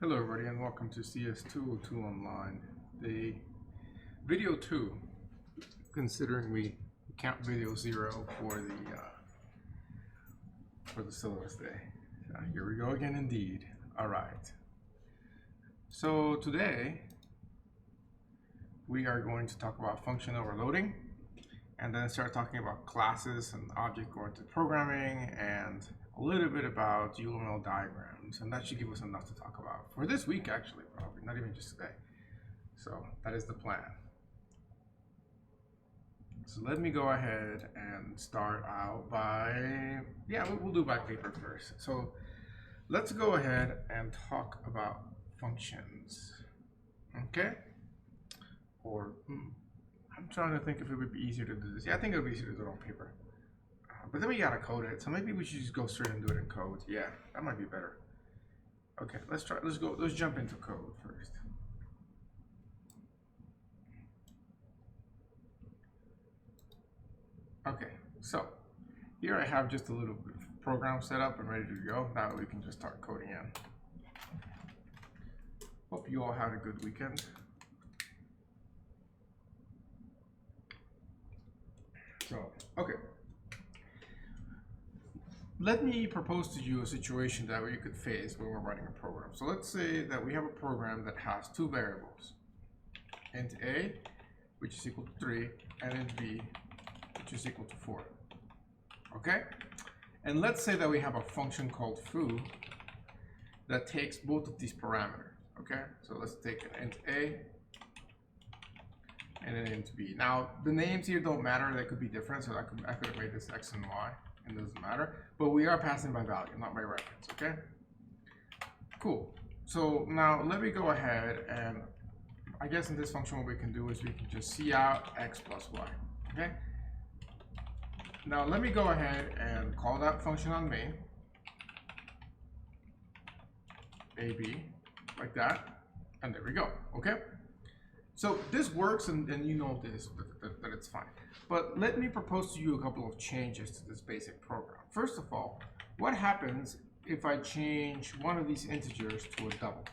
Hello everybody and welcome to CS202 Online, the video 2, considering we count video 0 for the syllabus day. Here we go again indeed. Alright. So today we are going to talk about function overloading and then start talking about classes and object-oriented programming and a little bit about UML diagrams, and that should give us enough to talk about for this week, actually, probably not even just today. So that is the plan. So let me go ahead and start out by, we'll do by paper first. So let's go ahead and talk about functions, okay? Or I'm trying to think if it would be easier to do this. Yeah, I think it would be easier to do it on paper. But then we gotta code it, so maybe we should just go straight and do it in code. Yeah, that might be better. Okay, let's jump into code first. Okay, so here I have just a little bit of program set up and ready to go. Now we can just start coding in. Hope you all had a good weekend. So, okay. Let me propose to you a situation that you could face when we're writing a program. So let's say that we have a program that has two variables, int a, which is equal to 3, and int b, which is equal to 4. Okay? And let's say that we have a function called foo that takes both of these parameters. Okay? So let's take an int a and an int b. Now, the names here don't matter. They could be different. So I could have made this x and y. It doesn't matter, but we are passing by value, not by reference, okay? Cool. So now let me go ahead and I guess in this function what we can do is we can just see out x plus y, okay? Now let me go ahead and call that function on main, AB, like that, and there we go, okay? So this works and you know this, that it's fine. But let me propose to you a couple of changes to this basic program. First of all, what happens if I change one of these integers to a double?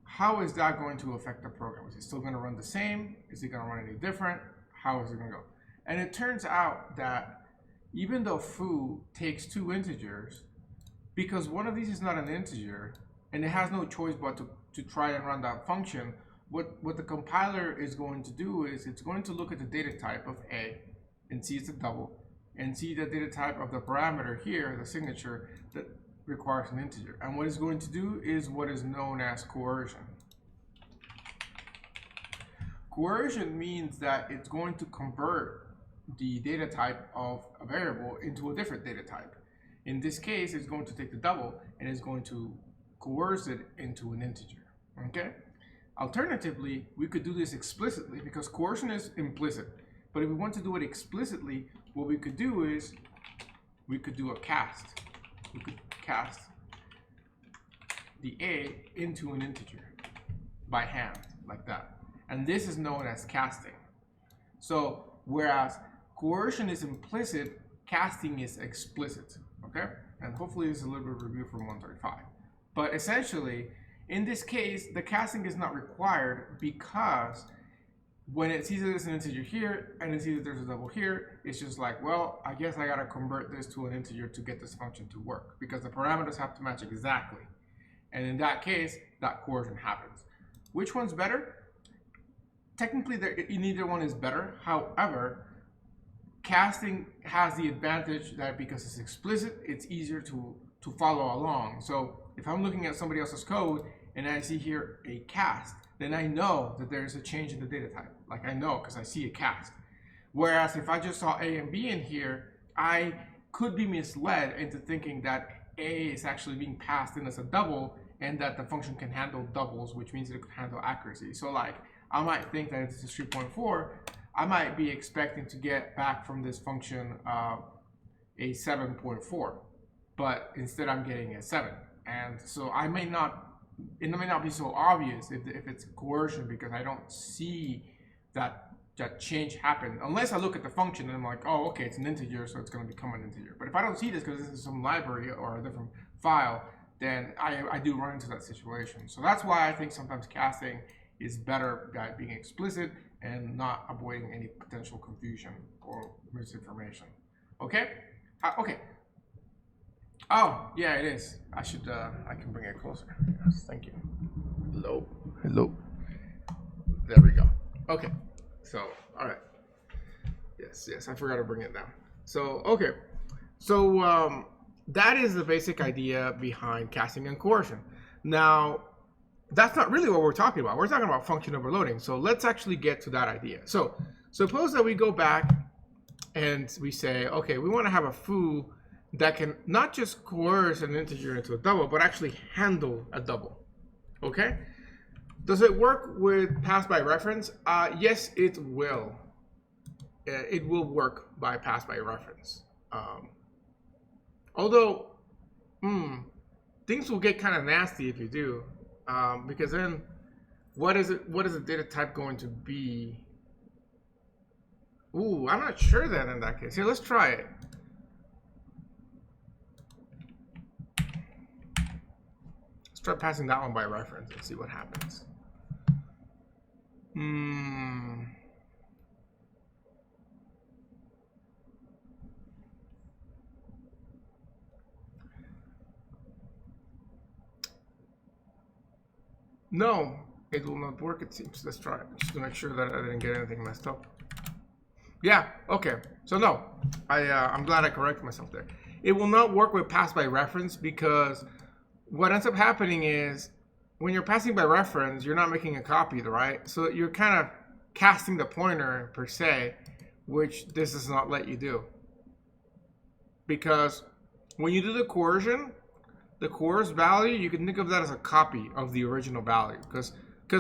How is that going to affect the program? Is it still going to run the same? Is it going to run any different? How is it going to go? And it turns out that even though foo takes two integers, because one of these is not an integer, and it has no choice but to try and run that function, what the compiler is going to do is it's going to look at the data type of A and see it's a double, and see the data type of the parameter here, the signature, that requires an integer. And what it's going to do is what is known as coercion. Coercion means that it's going to convert the data type of a variable into a different data type. In this case, it's going to take the double and it's going to coerce it into an integer, okay? Alternatively, we could do this explicitly because coercion is implicit. But if we want to do it explicitly, what we could do is we could do a cast. We could cast the a into an integer by hand, like that. And this is known as casting. So whereas coercion is implicit, casting is explicit, okay? And hopefully this is a little bit of review from 135. But essentially, in this case, the casting is not required because when it sees that there's an integer here and it sees that there's a double here, it's just like, well, I guess I gotta convert this to an integer to get this function to work because the parameters have to match exactly. And in that case, that coercion happens. Which one's better? Technically, neither one is better. However, casting has the advantage that because it's explicit, it's easier to follow along. So if I'm looking at somebody else's code and I see here a cast, then I know that there's a change in the data type. Like I know because I see a cast. Whereas if I just saw A and B in here, I could be misled into thinking that A is actually being passed in as a double and that the function can handle doubles, which means it could handle accuracy. So like I might think that it's a 3.4, I might be expecting to get back from this function a 7.4. But instead I'm getting a 7. And so it may not be so obvious if it's coercion because I don't see that change happen unless I look at the function and I'm like, oh, okay, it's an integer, so it's going to become an integer. But if I don't see this because this is some library or a different file, then I do run into that situation. So that's why I think sometimes casting is better by being explicit and not avoiding any potential confusion or misinformation. Okay? Okay. Oh, yeah, it is. I can bring it closer. Yes, thank you. Hello. Hello. There we go. Okay. So, all right. Yes, I forgot to bring it down. So, okay. So, that is the basic idea behind casting and coercion. Now, that's not really what we're talking about. We're talking about function overloading. So let's actually get to that idea. So suppose that we go back and we say, okay, we want to have a foo that can not just coerce an integer into a double, but actually handle a double. Okay? Does it work with pass by reference? Yes, it will. It will work by pass by reference. Although, things will get kind of nasty if you do. Because then what is the data type going to be? Ooh, I'm not sure then in that case. Here, let's try it. Let's try passing that one by reference and see what happens. No, it will not work, it seems. Let's try it, just to make sure that I didn't get anything messed up. Yeah, okay. So no, I'm glad I corrected myself there. It will not work with pass by reference because what ends up happening is when you're passing by reference, you're not making a copy, right? So you're kind of casting the pointer per se, which this does not let you do. Because when you do the coercion, the coerced value, you can think of that as a copy of the original value, because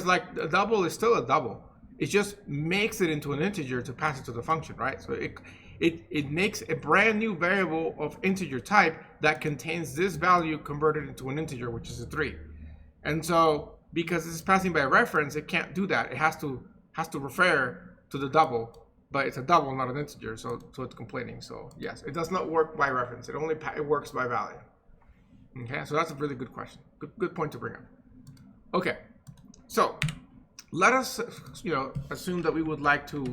like a double is still a double. It just makes it into an integer to pass it to the function, right? So it makes a brand new variable of integer type that contains this value converted into an integer, which is a 3. And so because this is passing by reference, it can't do that. It has to refer to the double, but it's a double, not an integer. So it's complaining. So yes, it does not work by reference. It works by value. Okay, so that's a really good question. Good point to bring up. Okay, so let us, assume that we would like to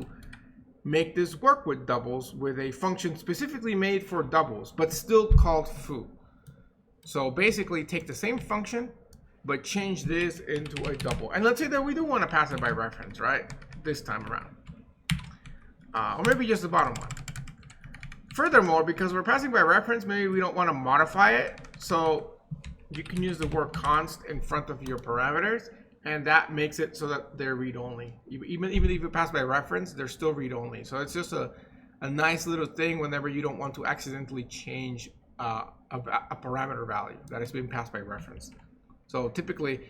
make this work with doubles with a function specifically made for doubles, but still called foo. So basically, take the same function, but change this into a double. And let's say that we do want to pass it by reference, right? This time around, or maybe just the bottom one. Furthermore, because we're passing by reference, maybe we don't want to modify it. So you can use the word const in front of your parameters, and that makes it so that they're read-only. Even if you pass by reference, they're still read-only. So it's just a nice little thing whenever you don't want to accidentally change a parameter value that is being passed by reference. So typically,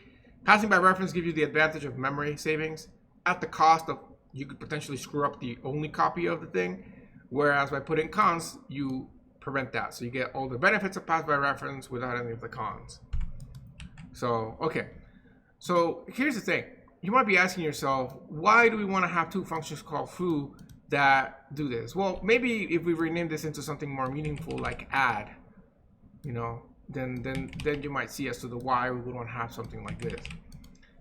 passing by reference gives you the advantage of memory savings at the cost of you could potentially screw up the only copy of the thing. Whereas by putting const, you prevent that. So you get all the benefits of pass by reference without any of the cons. So, okay. So here's the thing. You might be asking yourself, why do we want to have two functions called foo that do this? Well, maybe if we rename this into something more meaningful like add, then you might see as to the why we would want to have something like this.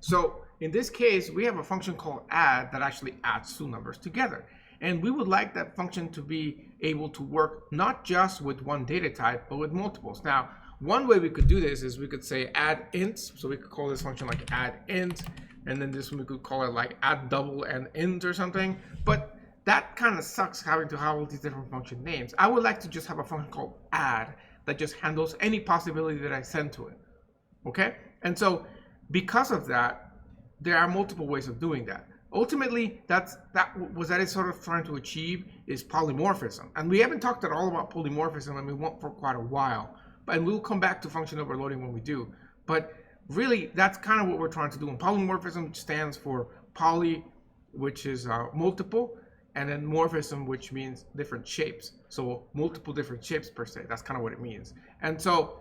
So in this case, we have a function called add that actually adds two numbers together. And we would like that function to be able to work not just with one data type, but with multiples. Now, one way we could do this is we could say add int. So we could call this function like add int. And then this one we could call it like add double and int or something. But that kind of sucks having to have all these different function names. I would like to just have a function called add that just handles any possibility that I send to it. Okay? And so because of that, there are multiple ways of doing that. Ultimately, that is sort of trying to achieve is polymorphism. And we haven't talked at all about polymorphism, and we won't for quite a while. And we'll come back to function overloading when we do. But really, that's kind of what we're trying to do. And polymorphism stands for poly, which is multiple, and then morphism, which means different shapes. So multiple different shapes per se. That's kind of what it means. And so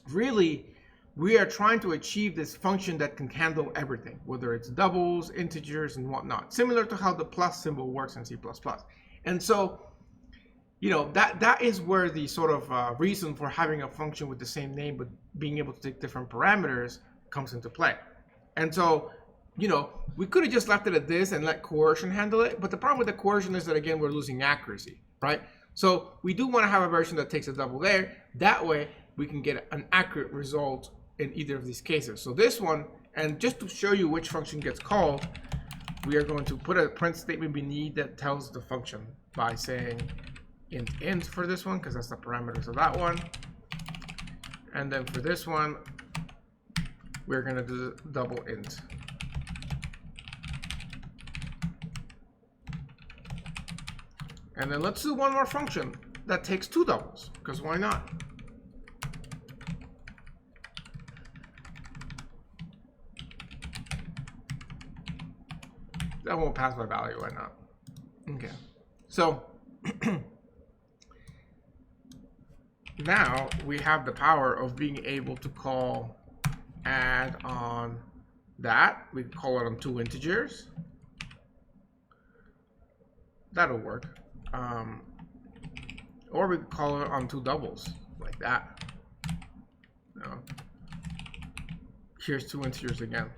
really, we are trying to achieve this function that can handle everything, whether it's doubles, integers, and whatnot, similar to how the plus symbol works in C++. And so, you know, that is where the sort of reason for having a function with the same name but being able to take different parameters comes into play. And so, you know, we could have just left it at this and let coercion handle it, but the problem with the coercion is that, again, we're losing accuracy, right? So we do want to have a version that takes a double layer. That way we can get an accurate result in either of these cases. So this one, and just to show you which function gets called, we are going to put a print statement beneath that tells the function by saying int for this one, because that's the parameters of that one. And then for this one, we're going to do double int. And then let's do one more function that takes two doubles, because why not? That won't pass by value, why not? Okay. So now we have the power of being able to call add on that. We call it on two integers. That'll work. Or we could call it on two doubles, like that. No. Here's two integers again.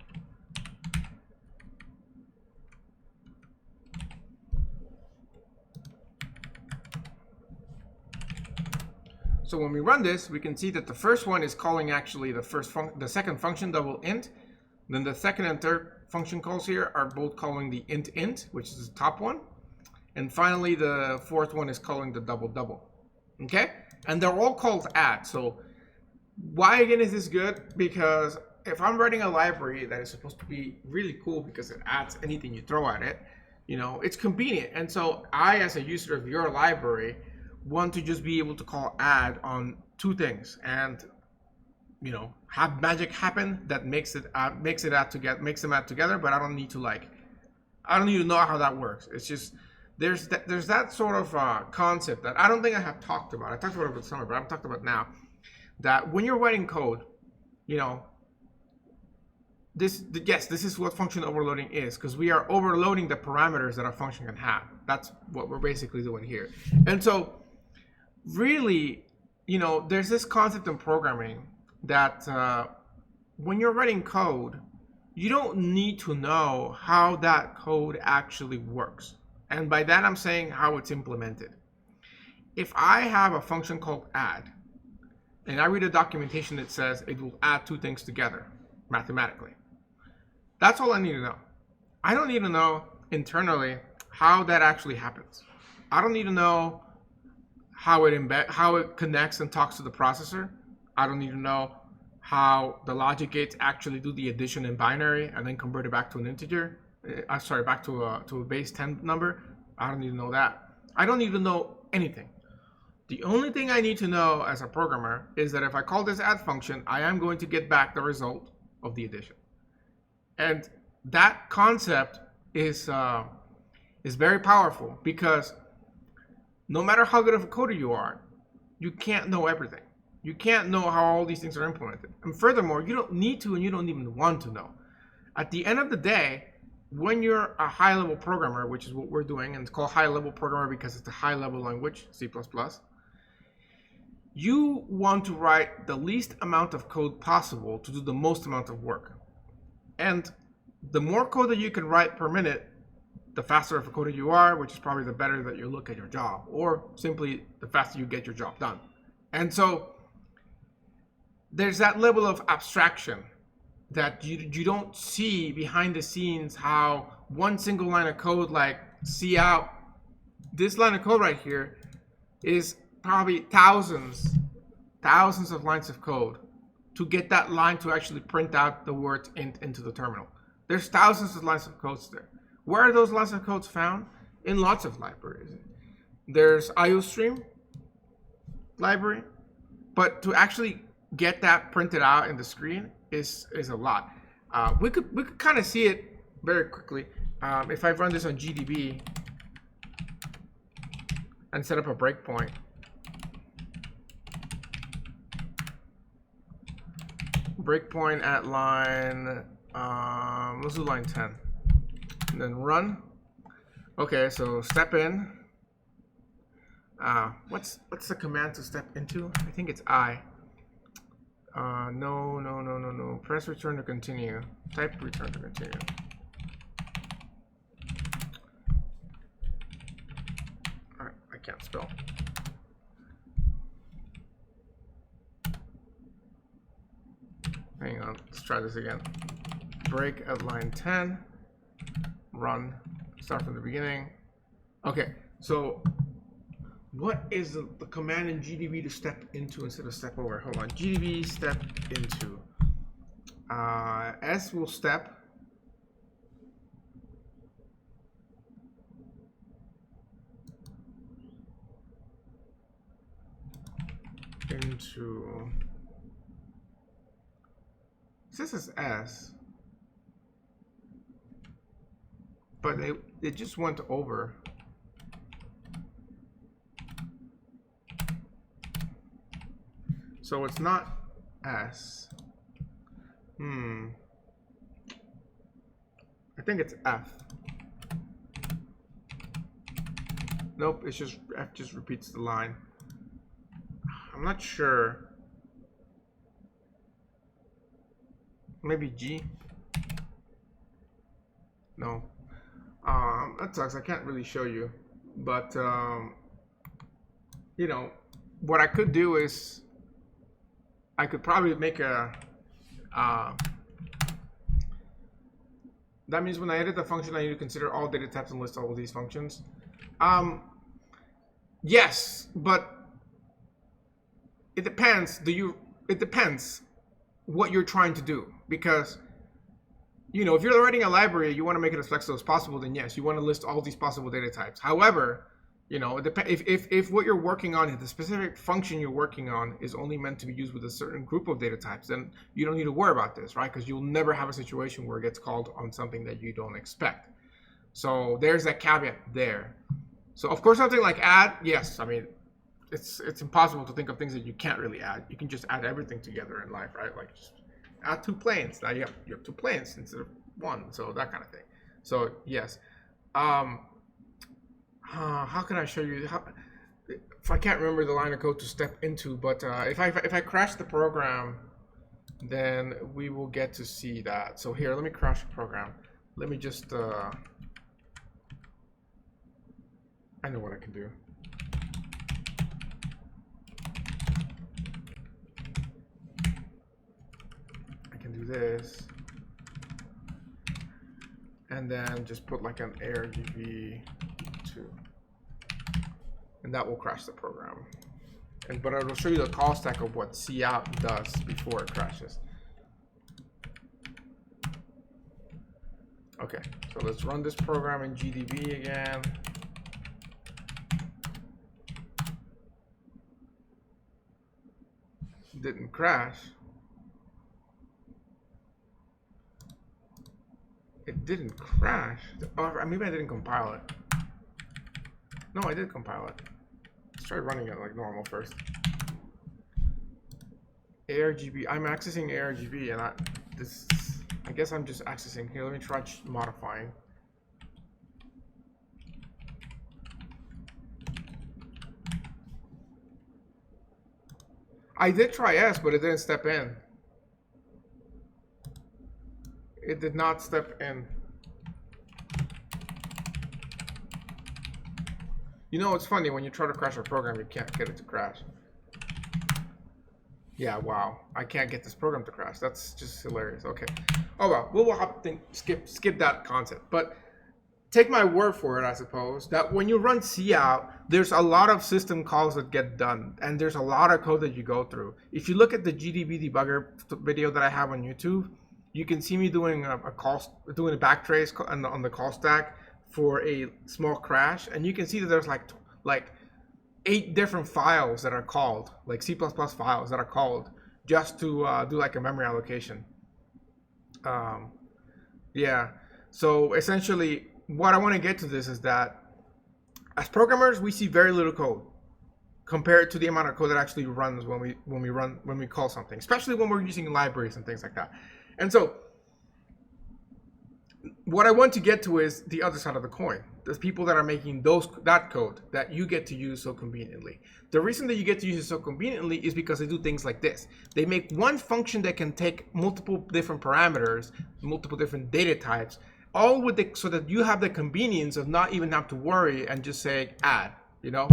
So when we run this, we can see that the first one is calling actually the second function double int. Then the second and third function calls here are both calling the int, which is the top one. And finally, the fourth one is calling the double. Okay? And they're all called add. So why again is this good? Because if I'm writing a library that is supposed to be really cool because it adds anything you throw at it, you know, it's convenient. And so I, as a user of your library, want to just be able to call add on two things and, you know, have magic happen that makes them add together. But I don't need to know how that works. It's just there's that sort of concept that I don't think I have talked about. I talked about it over the summer, but I'm talking about now. That when you're writing code, you know, this is what function overloading is, because we are overloading the parameters that a function can have. That's what we're basically doing here. And so really, you know, there's this concept in programming that when you're writing code, you don't need to know how that code actually works. And by that, I'm saying how it's implemented. If I have a function called add, and I read a documentation that says it will add two things together mathematically, that's all I need to know. I don't need to know internally how that actually happens. I don't need to know how it connects and talks to the processor. I don't need to know how the logic gates actually do the addition in binary and then convert it back to an integer. Back to a base 10 number. I don't need to know that. I don't need to know anything. The only thing I need to know as a programmer is that if I call this add function, I am going to get back the result of the addition. And that concept is very powerful, because no matter how good of a coder you are, you can't know everything. You can't know how all these things are implemented. And furthermore, you don't need to, and you don't even want to know. At the end of the day, when you're a high-level programmer, which is what we're doing, and it's called high-level programmer because it's a high-level language, C++, you want to write the least amount of code possible to do the most amount of work. And the more code that you can write per minute, the faster of a coder you are, which is probably the better that you look at your job, or simply the faster you get your job done. And so there's that level of abstraction that you don't see behind the scenes, how one single line of code, like see out, this line of code right here is probably thousands of lines of code to get that line to actually print out the word int into the terminal. There's thousands of lines of codes there. Where are those lines of codes found? In lots of libraries. There's IOStream library, but to actually get that printed out in the screen is a lot. We could kind of see it very quickly if I run this on GDB and set up a breakpoint. Breakpoint at line, let's do line 10, and then run. Okay, so step in, What's the command to step into? I think it's I. No. Press return to continue. Type return to continue. Alright, I can't spell. Hang on, let's try this again. Break at line 10. Run. Start from the beginning. Okay, so what is the command in GDB to step into instead of step over? Hold on. GDB step into. S will step. Into. This is S. But it just went over. So it's not S. I think it's F. Nope, it's just F just repeats the line. I'm not sure. Maybe G? No. That sucks. I can't really show you. But, you know, what I could do is I could probably make a, that means when I edit the function, I need to consider all data types and list all of these functions. Yes, but it depends. It depends what you're trying to do, because, you know, if you're writing a library, you want to make it as flexible as possible, then yes, you want to list all these possible data types. However, you know, if what you're working on, if the specific function you're working on is only meant to be used with a certain group of data types, then you don't need to worry about this, right? Because you'll never have a situation where it gets called on something that you don't expect. So there's that caveat there. So of course, something like add, yes, I mean, it's impossible to think of things that you can't really add. You can just add everything together in life, right? Like just add 2 planes. Now you have 2 planes instead of 1. So that kind of thing. So yes. How can I show you? If I can't remember the line of code to step into, but if I crash the program, then we will get to see that. So here, let me crash the program. Let me just. I know what I can do. I can do this, and then just put like an ARGB. And that will crash the program. But I will show you the call stack of what cout does before it crashes. Okay, so let's run this program in GDB again. Didn't crash. It didn't crash. Or maybe I didn't compile it. No, I did compile it. Let's try running it like normal first. ARGB. I'm accessing ARGB, and I guess I'm just accessing. Here, let me try modifying. I did try S, but it didn't step in. It did not step in. You know, it's funny, when you try to crash a program, you can't get it to crash. Yeah, wow. I can't get this program to crash. That's just hilarious. Okay. Oh, well, we'll have to skip that concept. But take my word for it, I suppose, that when you run cout, there's a lot of system calls that get done, and there's a lot of code that you go through. If you look at the GDB debugger video that I have on YouTube, you can see me doing a backtrace on the call stack for a small crash, and you can see that there's like 8 different files that are called, like C++ files that are called just to do like a memory allocation. Yeah, so essentially what I want to get to this is that as programmers, we see very little code compared to the amount of code that actually runs when we call something, especially when we're using libraries and things like that. And so what I want to get to is the other side of the coin. The people that are making that code that you get to use so conveniently. The reason that you get to use it so conveniently is because they do things like this. They make one function that can take multiple different parameters, multiple different data types, all with so that you have the convenience of not even have to worry and just say add. You know,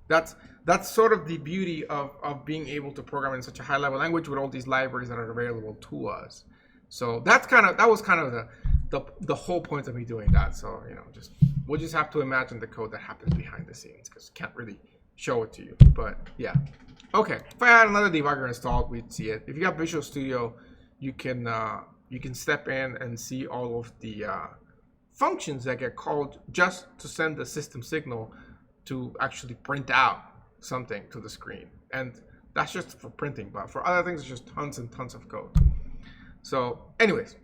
that's sort of the beauty of being able to program in such a high level language with all these libraries that are available to us. So that was kind of the whole point of me doing that. So, you know, we'll just have to imagine the code that happens behind the scenes because can't really show it to you. But yeah. Okay. If I had another debugger installed, we'd see it. If you got Visual Studio, you can step in and see all of the functions that get called just to send the system signal to actually print out something to the screen. And that's just for printing, but for other things, it's just tons and tons of code. So anyways,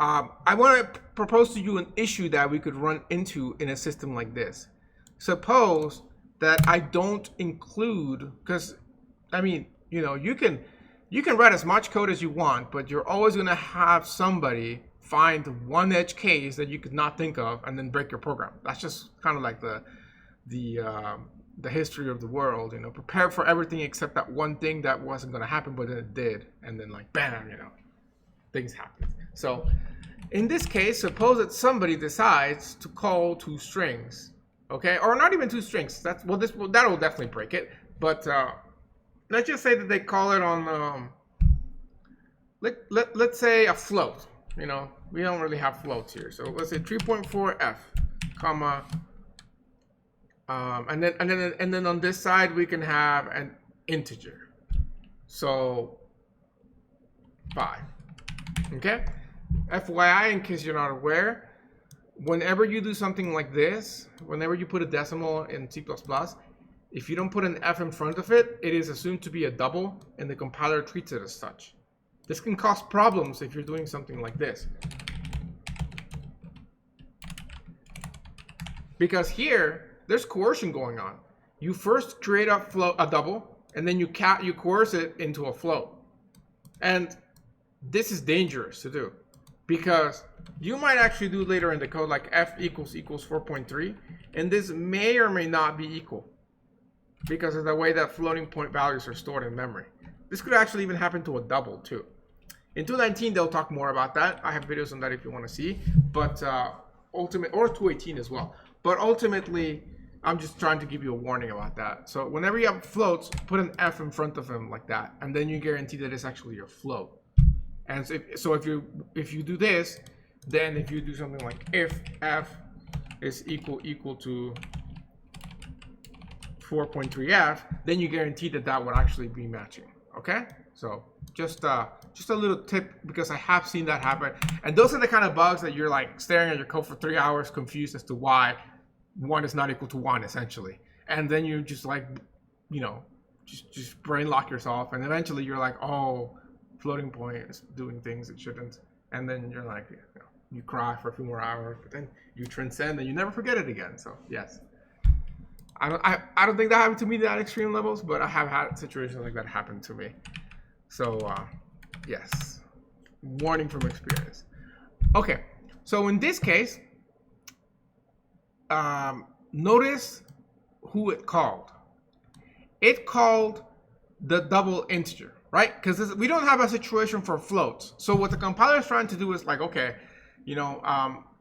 I want to propose to you an issue that we could run into in a system like this. Suppose that I don't include, because I mean, you know, you can write as much code as you want, but you're always going to have somebody find one edge case that you could not think of and then break your program. That's just kind of like the history of the world, you know, prepare for everything except that one thing that wasn't going to happen, but then it did. And then like, bam, you know, things happen. So in this case, suppose that somebody decides to call two strings, okay? Or not even two strings. That will definitely break it. But let's just say that they call it on, let's say a float, you know, we don't really have floats here. So let's say 3.4f, comma, and then on this side we can have an integer. So 5. Okay. FYI, in case you're not aware, whenever you do something like this, whenever you put a decimal in C++, if you don't put an F in front of it, it is assumed to be a double, and the compiler treats it as such. This can cause problems if you're doing something like this. Because here, there's coercion going on. You first create a double, and then you coerce it into a float. And this is dangerous to do, because you might actually do later in the code like f equals 4.3, and this may or may not be equal because of the way that floating point values are stored in memory. This could actually even happen to a double too. In 219, they'll talk more about that. I have videos on that if you want to see, but or 218 as well. But ultimately, I'm just trying to give you a warning about that. So whenever you have floats, put an F in front of them like that, and then you guarantee that it's actually your float. And so if you do this, then if you do something like if f is equal to 4.3f, then you guarantee that would actually be matching. Okay? So just a little tip, because I have seen that happen. And those are the kind of bugs that you're like staring at your code for 3 hours confused as to why 1 is not equal to 1 essentially. And then you just like, you know, just brain lock yourself, and eventually you're like, oh, floating point is doing things it shouldn't. And then you're like, you know, you cry for a few more hours, but then you transcend and you never forget it again. So yes. I don't think that happened to me that extreme levels, but I have had situations like that happen to me. So yes, warning from experience. Okay, so in this case, notice who it called. It called the double integer, right? Because we don't have a situation for floats. So what the compiler is trying to do is like, okay, you know,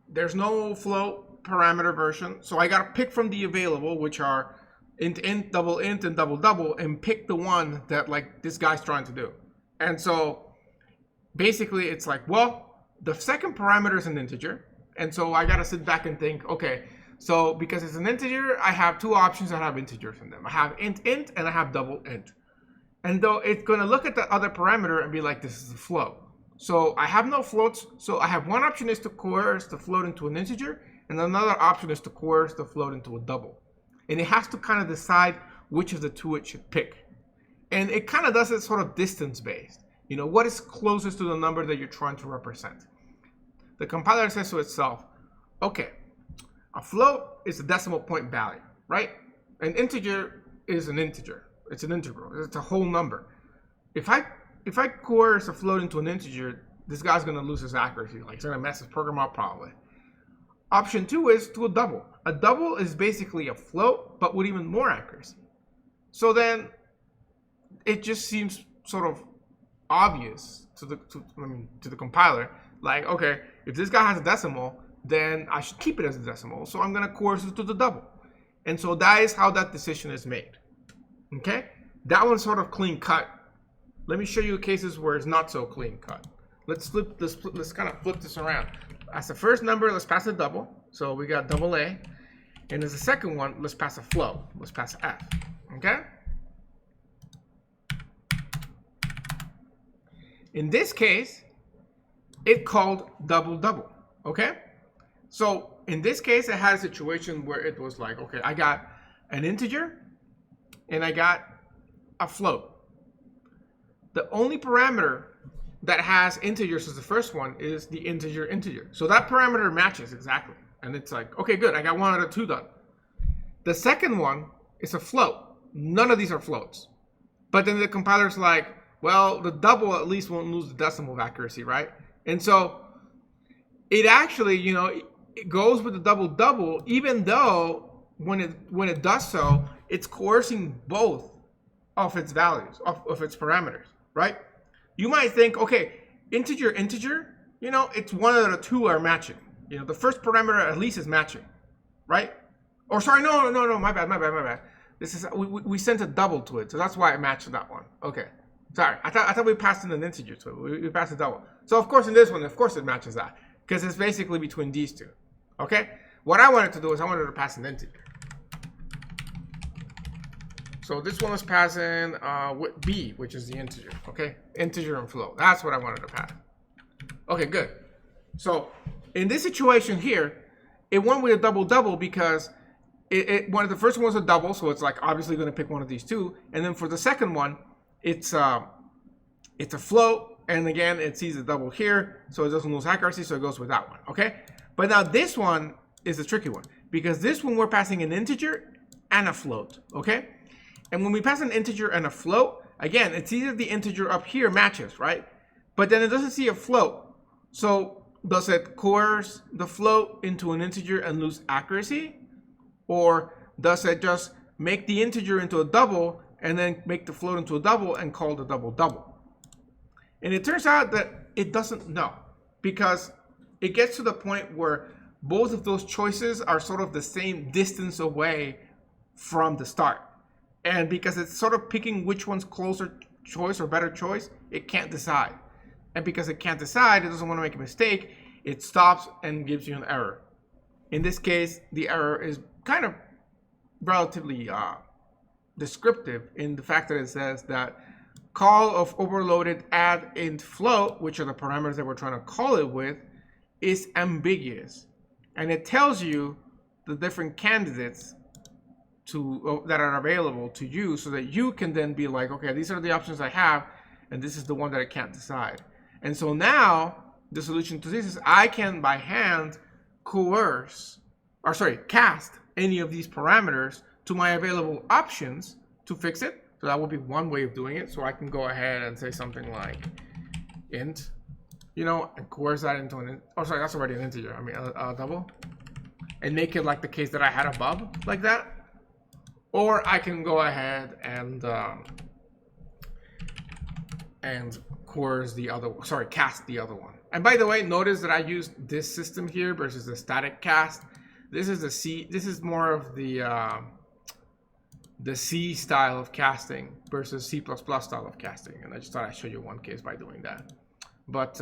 there's no float parameter version, so I gotta pick from the available, which are int, double int, and double double, and pick the one that like this guy's trying to do. And so basically it's like, well, the second parameter is an integer, and so I gotta sit back and think, okay, so because it's an integer, I have two options that have integers in them. I have int and I have double int. And though it's gonna look at the other parameter and be like, this is a float. So I have no floats, so I have one option is to coerce the float into an integer, and another option is to coerce the float into a double. And it has to kind of decide which of the two it should pick. And it kind of does it sort of distance based. You know, what is closest to the number that you're trying to represent? The compiler says to itself, okay, a float is a decimal point value, right? An integer is an integer. It's an integral. It's a whole number. If I coerce a float into an integer, this guy's going to lose his accuracy. Like, it's going to mess his program up probably. Option 2 is to a double. A double is basically a float, but with even more accuracy. So then it just seems sort of obvious to the compiler. Like, okay, if this guy has a decimal, then I should keep it as a decimal. So I'm going to coerce it to the double. And so that is how that decision is made. Okay? That one's sort of clean cut. Let me show you cases where it's not so clean cut. Let's kind of flip this around. As the first number, let's pass a double. So we got double A. And as the second one, let's pass a float. Let's pass F. Okay? In this case, it called double double. Okay? So in this case, it had a situation where it was like, okay, I got an integer and I got a float. The only parameter that has integers as the first one is the integer. So that parameter matches exactly. And it's like, okay, good. I got 1 out of 2 done. The second one is a float. None of these are floats. But then the compiler's like, well, the double at least won't lose the decimal of accuracy, right? And so it actually, you know, it goes with the double double, even though when it does so, it's coercing both of its values, of its parameters, right? You might think, okay, integer, you know, it's 1 out of 2 are matching. You know, the first parameter at least is matching, right? Or sorry, no, my bad. This is we sent a double to it, so that's why I matched that one. Okay, sorry, I thought we passed in an integer to it. We passed a double. So of course in this one, of course it matches that because it's basically between these two. Okay, what I wanted to do is I wanted to pass an integer. So this one was passing with B, which is the integer. Okay, integer and float. That's what I wanted to pass. Okay, good. So in this situation here, it went with a double double because one of the first one was a double, so it's like obviously going to pick one of these two, and then for the second one, it's a float, and again it sees a double here, so it doesn't lose accuracy, so it goes with that one. Okay, but now this one is a tricky one because this one we're passing an integer and a float. Okay, and when we pass an integer and a float, again it's either the integer up here matches, right? But then it doesn't see a float, so does it coerce the float into an integer and lose accuracy? Or does it just make the integer into a double and then make the float into a double and call the double double? And it turns out that it doesn't know because it gets to the point where both of those choices are sort of the same distance away from the start. And because it's sort of picking which one's closer choice or better choice, it can't decide. And because it can't decide, it doesn't want to make a mistake, it stops and gives you an error. In this case, the error is kind of relatively descriptive in the fact that it says that call of overloaded add int float, which are the parameters that we're trying to call it with, is ambiguous. And it tells you the different candidates that are available to you so that you can then be like, okay, these are the options I have, and this is the one that I can't decide. And so now the solution to this is I can by hand cast any of these parameters to my available options to fix it. So that would be one way of doing it. So I can go ahead and say something like int, you know, and coerce that into an, oh sorry, that's already an integer. I mean a double, and make it like the case that I had above, like that. Or I can go ahead and coerce the other, cast the other one. And by the way, notice that I used this system here versus the static cast. This is the C. This is more of the C style of casting versus C++ style of casting. And I just thought I'd show you one case by doing that. But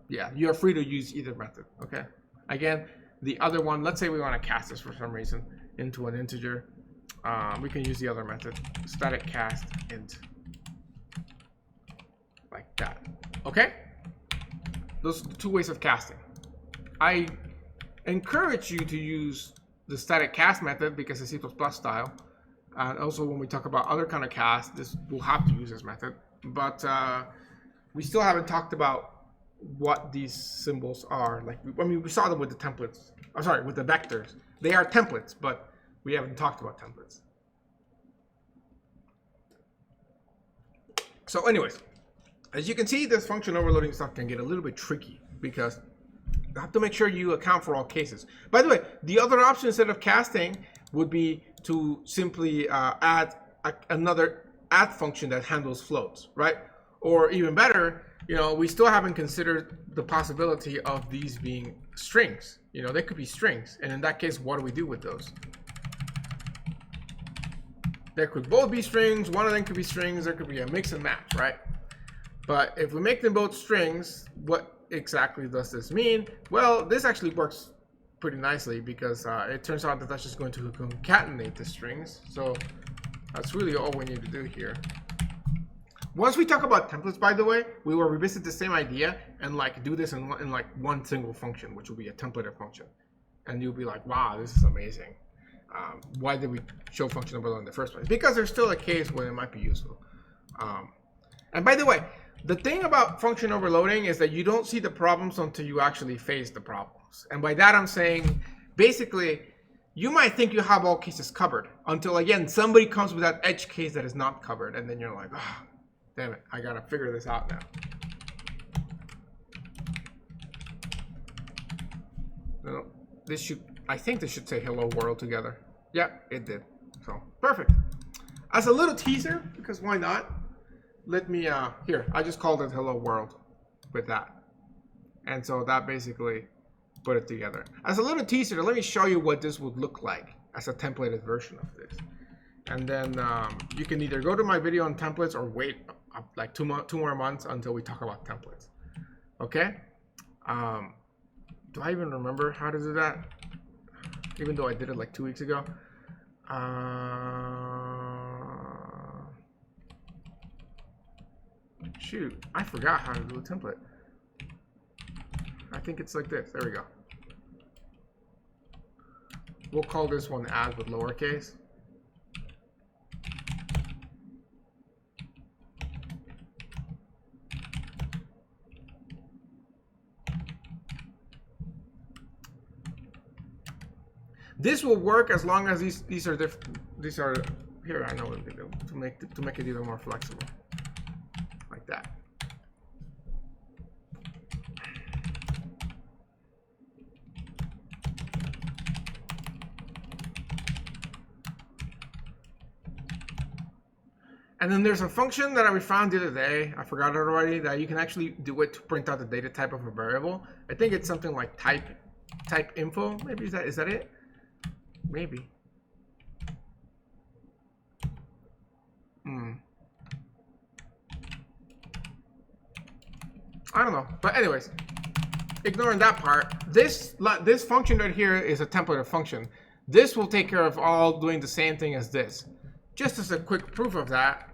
yeah, you're free to use either method. Okay. Again, the other one. Let's say we want to cast this for some reason into an integer. We can use the other method, static cast int, like that. Okay. Those are the two ways of casting. I encourage you to use the static cast method because it's C++ style. And also when we talk about other kind of cast, we'll have to use this method. But we still haven't talked about what these symbols are. Like, I mean, we saw them with the templates. I'm sorry, with the vectors. They are templates, but we haven't talked about templates. So anyways, As you can see, this function overloading stuff can get a little bit tricky because you have to make sure you account for all cases. By the way, the other option instead of casting would be to simply add another add function that handles floats, right? Or even better, you know, we still haven't considered the possibility of these being strings. You know, they could be strings. And in that case, what do we do with those? There could both be strings. One of them could be strings. There could be a mix and match, right? But if we make them both strings, what exactly does this mean? Well, this actually works pretty nicely because it turns out that that's just going to concatenate the strings. So that's really all we need to do here. Once we talk about templates, by the way, we will revisit the same idea and like do this in like one single function, which will be a templated function. And you'll be like, wow, this is amazing. Why did we show function overload in the first place? Because there's still a case where it might be useful. And by the way, the thing about function overloading is that you don't see the problems until you actually face the problems. And by that I'm saying, basically, you might think you have all cases covered until, again, somebody comes with that edge case that is not covered. And then you're like, oh, damn it, I gotta figure this out now. No, this should, I think this should say hello world together. Yeah, it did. So, perfect. As a little teaser, because why not? Let me, here, I just called it hello world with that. And so that basically put it together. As a little teaser, let me show you what this would look like as a templated version of this. And then you can either go to my video on templates or wait like two more months until we talk about templates. Okay? Do I even remember how to do that? Even though I did it like 2 weeks ago. Shoot, I forgot how to do a template. I think it's like this. There we go. We'll call this one add with lowercase. This will work as long as these are here. I know what we do to make it even more flexible, like that. And then there's a function that we found the other day. I forgot it already. That you can actually do it to print out the data type of a variable. I think it's something like type info. Maybe is that it? Maybe. I don't know. But anyways, ignoring that part, this function right here is a templated function. This will take care of all doing the same thing as this. Just as a quick proof of that.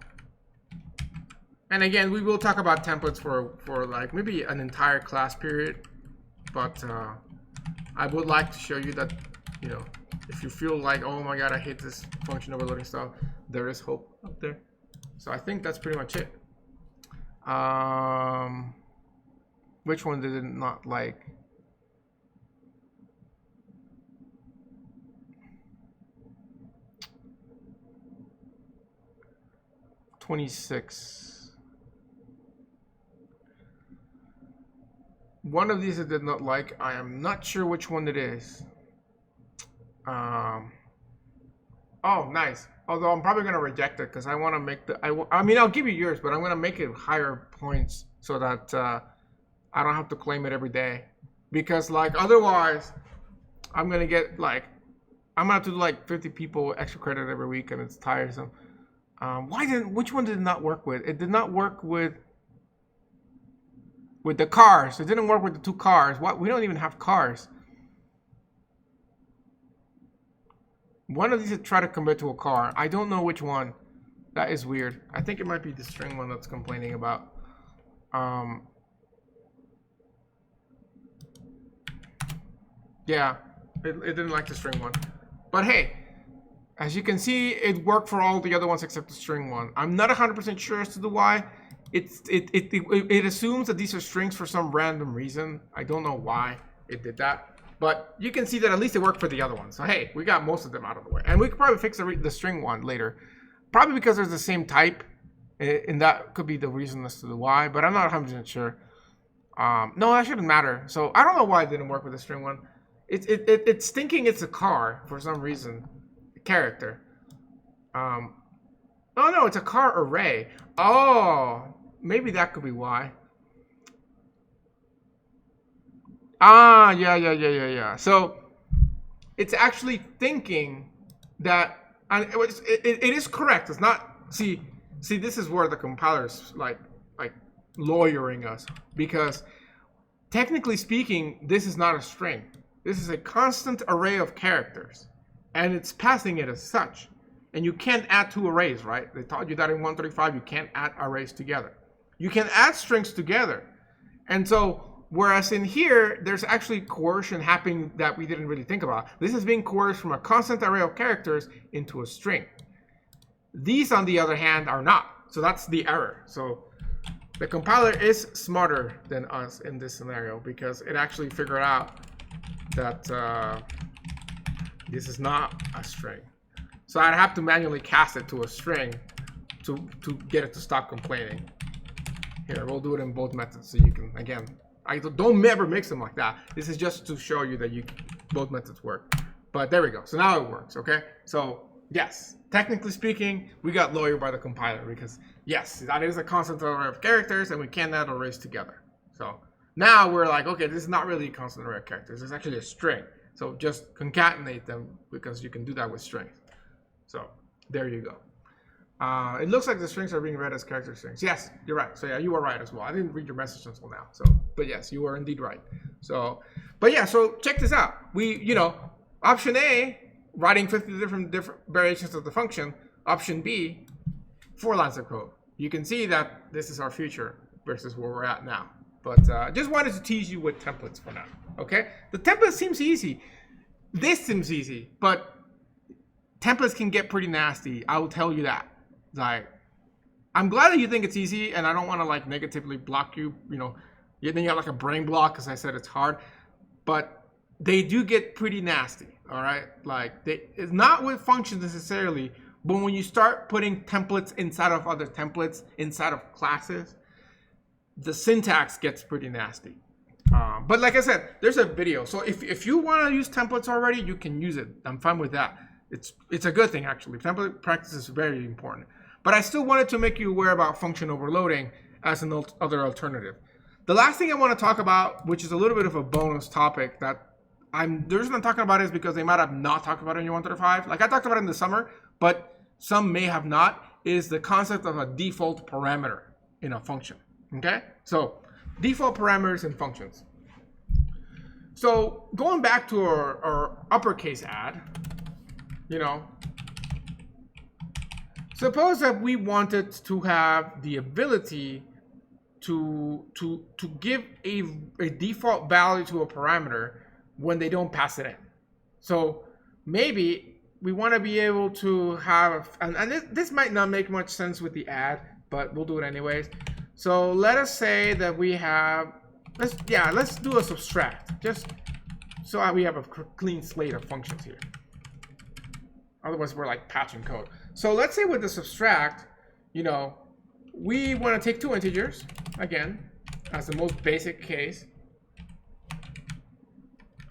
And again, we will talk about templates for like maybe an entire class period. But I would like to show you that, you know, if you feel like, oh my god, I hate this function overloading stuff, there is hope up there. So I think that's pretty much it. Which one did it not like? (26). One of these it did not like. I am not sure which one it is. Oh, nice. Although I'm probably gonna reject it because I want to make the. I mean, I'll give you yours, but I'm gonna make it higher points so that I don't have to claim it every day. Because like otherwise, I'm gonna get like I'm gonna have to do like 50 people extra credit every week, and it's tiresome. Which one did it not work with? It did not work with the cars. It didn't work with the 2 cars. What? We don't even have cars. One of these is try to convert to a car. I don't know which one. That is weird. I think it might be the string one that's complaining about. Yeah, it didn't like the string one. But hey, as you can see, it worked for all the other ones except the string one. I'm not 100% sure as to the why. It assumes that these are strings for some random reason. I don't know why it did that. But you can see that at least it worked for the other ones. So hey, we got most of them out of the way. And we could probably fix the string one later. Probably because there's the same type. And that could be the reason as to the why, but I'm not 100% sure. No, that shouldn't matter. So I don't know why it didn't work with the string one. It's thinking it's a car for some reason. A character. Oh no, it's a car array. Oh, maybe that could be why. Ah, yeah. So it's actually thinking that, and it is correct. It's not. See, this is where the compiler's like lawyering us, because technically speaking, this is not a string. This is a constant array of characters, and it's passing it as such. And you can't add two arrays, right? They taught you that in 135. You can't add arrays together. You can add strings together, and so. Whereas in here, there's actually coercion happening that we didn't really think about. This is being coerced from a constant array of characters into a string. These, on the other hand, are not. So that's the error. So the compiler is smarter than us in this scenario, because it actually figured out that this is not a string. So I'd have to manually cast it to a string to get it to stop complaining. Here, we'll do it in both methods so you can, again, I don't ever mix them like that. This is just to show you that both methods work. But there we go. So now it works, okay? So yes, technically speaking, we got lawyered by the compiler, because yes, that is a constant array of characters and we can't add arrays together. So now we're like, okay, this is not really a constant array of characters. It's actually a string. So just concatenate them, because you can do that with strings. So there you go. It looks like the strings are being read as character strings. Yes, you're right. So yeah, you were right as well. I didn't read your message until now. So, but yes, you were indeed right. So, but yeah, so check this out. We, option A, writing 50 different variations of the function. Option B, 4 lines of code. You can see that this is our future versus where we're at now. But just wanted to tease you with templates for now. Okay, the template seems easy. This seems easy, but templates can get pretty nasty. I will tell you that. Like, I'm glad that you think it's easy, and I don't want to like negatively block you. Then you have like a brain block because I said it's hard, but they do get pretty nasty. All right, like it's not with functions necessarily, but when you start putting templates inside of other templates inside of classes, the syntax gets pretty nasty. But like I said, there's a video, so if you want to use templates already, you can use it. I'm fine with that. It's a good thing actually. Template practice is very important. But I still wanted to make you aware about function overloading as an other alternative. The last thing I want to talk about, which is a little bit of a bonus topic that the reason I'm talking about it is because they might have not talked about it in your 135. Like I talked about it in the summer, but some may have not, is the concept of a default parameter in a function. Okay? So default parameters in functions. So going back to our uppercase add, suppose that we wanted to have the ability to give a default value to a parameter when they don't pass it in. So maybe we want to be able to have, and this might not make much sense with the add, but we'll do it anyways. So let us say that we have, let's do a subtract, just so we have a clean slate of functions here. Otherwise, we're like patching code. So let's say with the subtract, we want to take 2 integers, again, as the most basic case.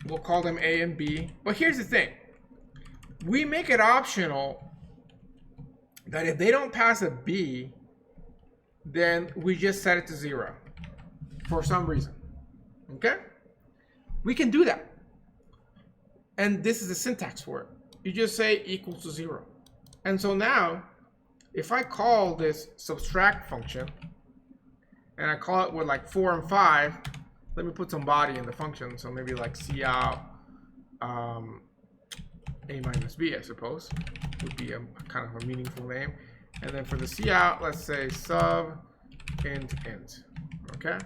We'll call them A and B. But here's the thing. We make it optional that if they don't pass a B, then we just set it to 0 for some reason. Okay? We can do that. And this is the syntax for it. You just say equals to 0. And so now, if I call this subtract function, and I call it with like 4 and 5, let me put some body in the function. So maybe like cout a minus b, I suppose, would be a kind of a meaningful name. And then for the cout, let's say sub int. Okay,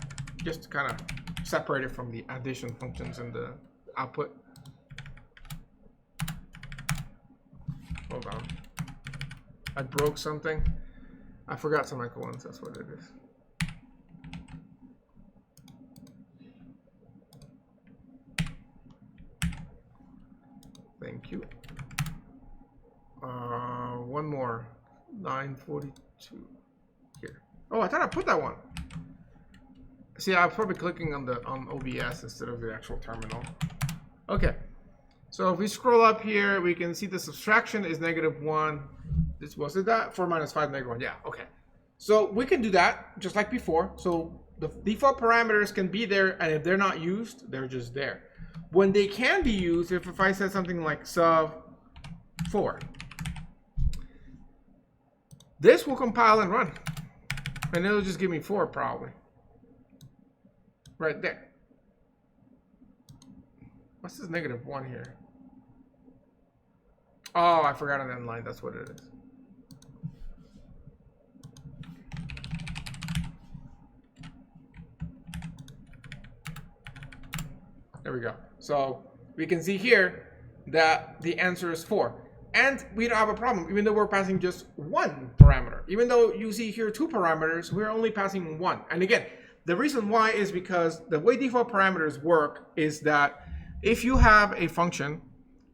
just to kind of separate it from the addition functions in the output. Hold on. I broke something. I forgot semicolons, that's what it is. Thank you. One more. 942. Oh, I thought I put that one. See, I was probably clicking on the OBS instead of the actual terminal. Okay. So if we scroll up here, we can see the subtraction is -1. This was it that 4 minus 5 -1. Yeah. Okay. So we can do that just like before. So the default parameters can be there, and if they're not used, they're just there. When they can be used, if I said something like sub 4, this will compile and run, and it'll just give me 4 probably. Right there. What's this -1 here? Oh, I forgot an end line. That's what it is. There we go. So we can see here that the answer is 4. And we don't have a problem, even though we're passing just 1 parameter. Even though you see here 2 parameters, we're only passing 1. And again, the reason why is because the way default parameters work is that if you have a function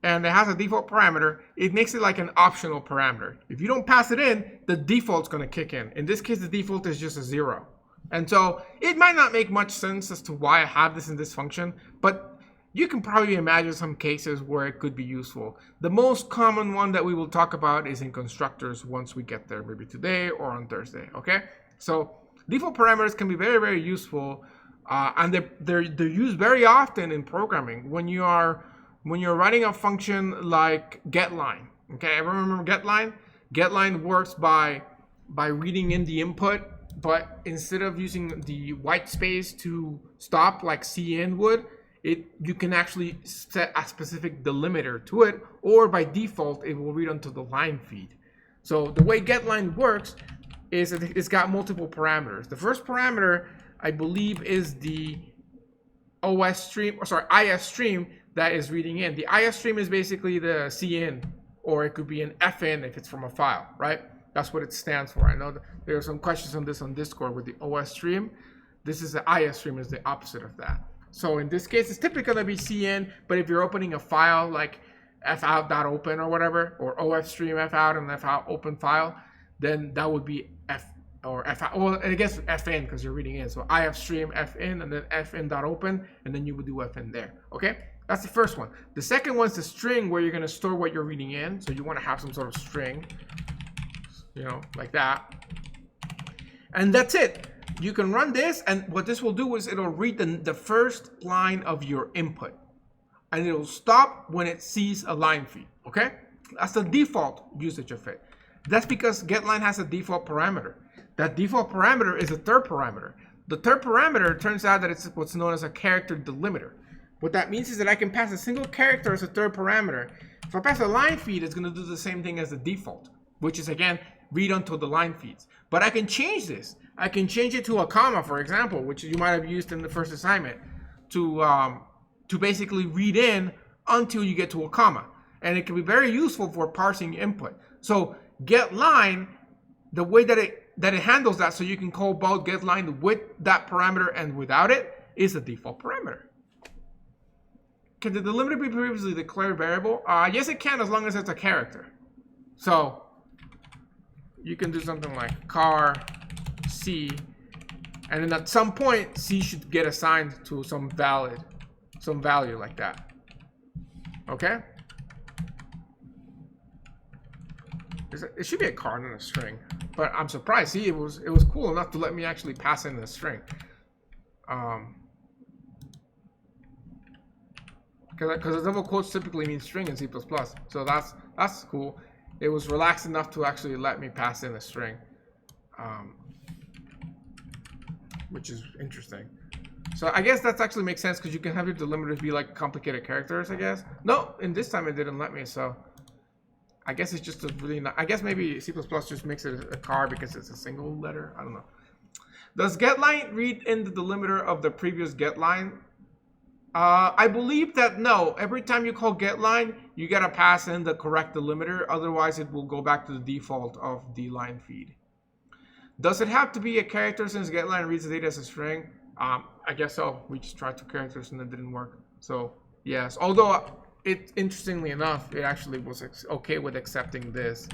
and it has a default parameter, it makes it like an optional parameter. If you don't pass it in, the default's going to kick in. In this case, the default is just a 0. And so it might not make much sense as to why I have this in this function, but you can probably imagine some cases where it could be useful. The most common one that we will talk about is in constructors once we get there, maybe today or on Thursday, okay? So default parameters can be very, very useful, and they're used very often in programming when you're writing a function like getLine. Okay, everyone remember getLine? getLine works by reading in the input, but instead of using the white space to stop like cin would, you can actually set a specific delimiter to it, or by default it will read onto the line feed. So the way getLine works is it's got multiple parameters. The first parameter, I believe, is the IS stream that is reading in. The IS stream is basically the cin, or it could be an fin if it's from a file, right? That's what it stands for. I know there are some questions on this on Discord with the OS stream. This is the IS stream, is the opposite of that. So in this case, it's typically going to be cin, but if you're opening a file like fout.open or whatever, or ofstream fout and fout open file, then that would be fout. Well, and I guess fin because you're reading in. So ifstream fin and then fin.open, and then you would do fin there. Okay, that's the first one. The second one's the string, where you're going to store what you're reading in. So you want to have some sort of string, you know, like that, and that's it. You can run this, and what this will do is it'll read the first line of your input, and it'll stop when it sees a line feed. Okay, that's the default usage of it. That's because getLine has a default parameter. That default parameter is a third parameter. The third parameter turns out that it's what's known as a character delimiter. What that means is that I can pass a single character as a third parameter. If I pass a line feed, it's going to do the same thing as the default, which is again read onto the line feeds. But I can change this. I can change it to a comma, for example, which you might have used in the first assignment, to basically read in until you get to a comma. And it can be very useful for parsing input. So getLine, the way that it handles that, so you can call both getLine with that parameter and without it, is the default parameter. Can the delimiter be previously declared variable? Yes, it can, as long as it's a character. So you can do something like car C, and then at some point C should get assigned to some value like that. Okay, it should be a car, not a string, but I'm surprised. See, it was cool enough to let me actually pass in a string, because the double quotes typically mean string in C++, so that's cool. It was relaxed enough to actually let me pass in a string, which is interesting. So I guess that actually makes sense, because you can have your delimiters be like complicated characters, I guess. No, in this time it didn't let me, so I guess it's just a really not, I guess maybe C++ just makes it a car because it's a single letter. I don't know. Does getLine read in the delimiter of the previous getLine? I believe that no. Every time you call getLine, you gotta pass in the correct delimiter, otherwise it will go back to the default of the line feed. Does it have to be a character since getLine reads the data as a string? I guess so. We just tried 2 characters and it didn't work. So yes, although interestingly enough, it actually was okay with accepting this,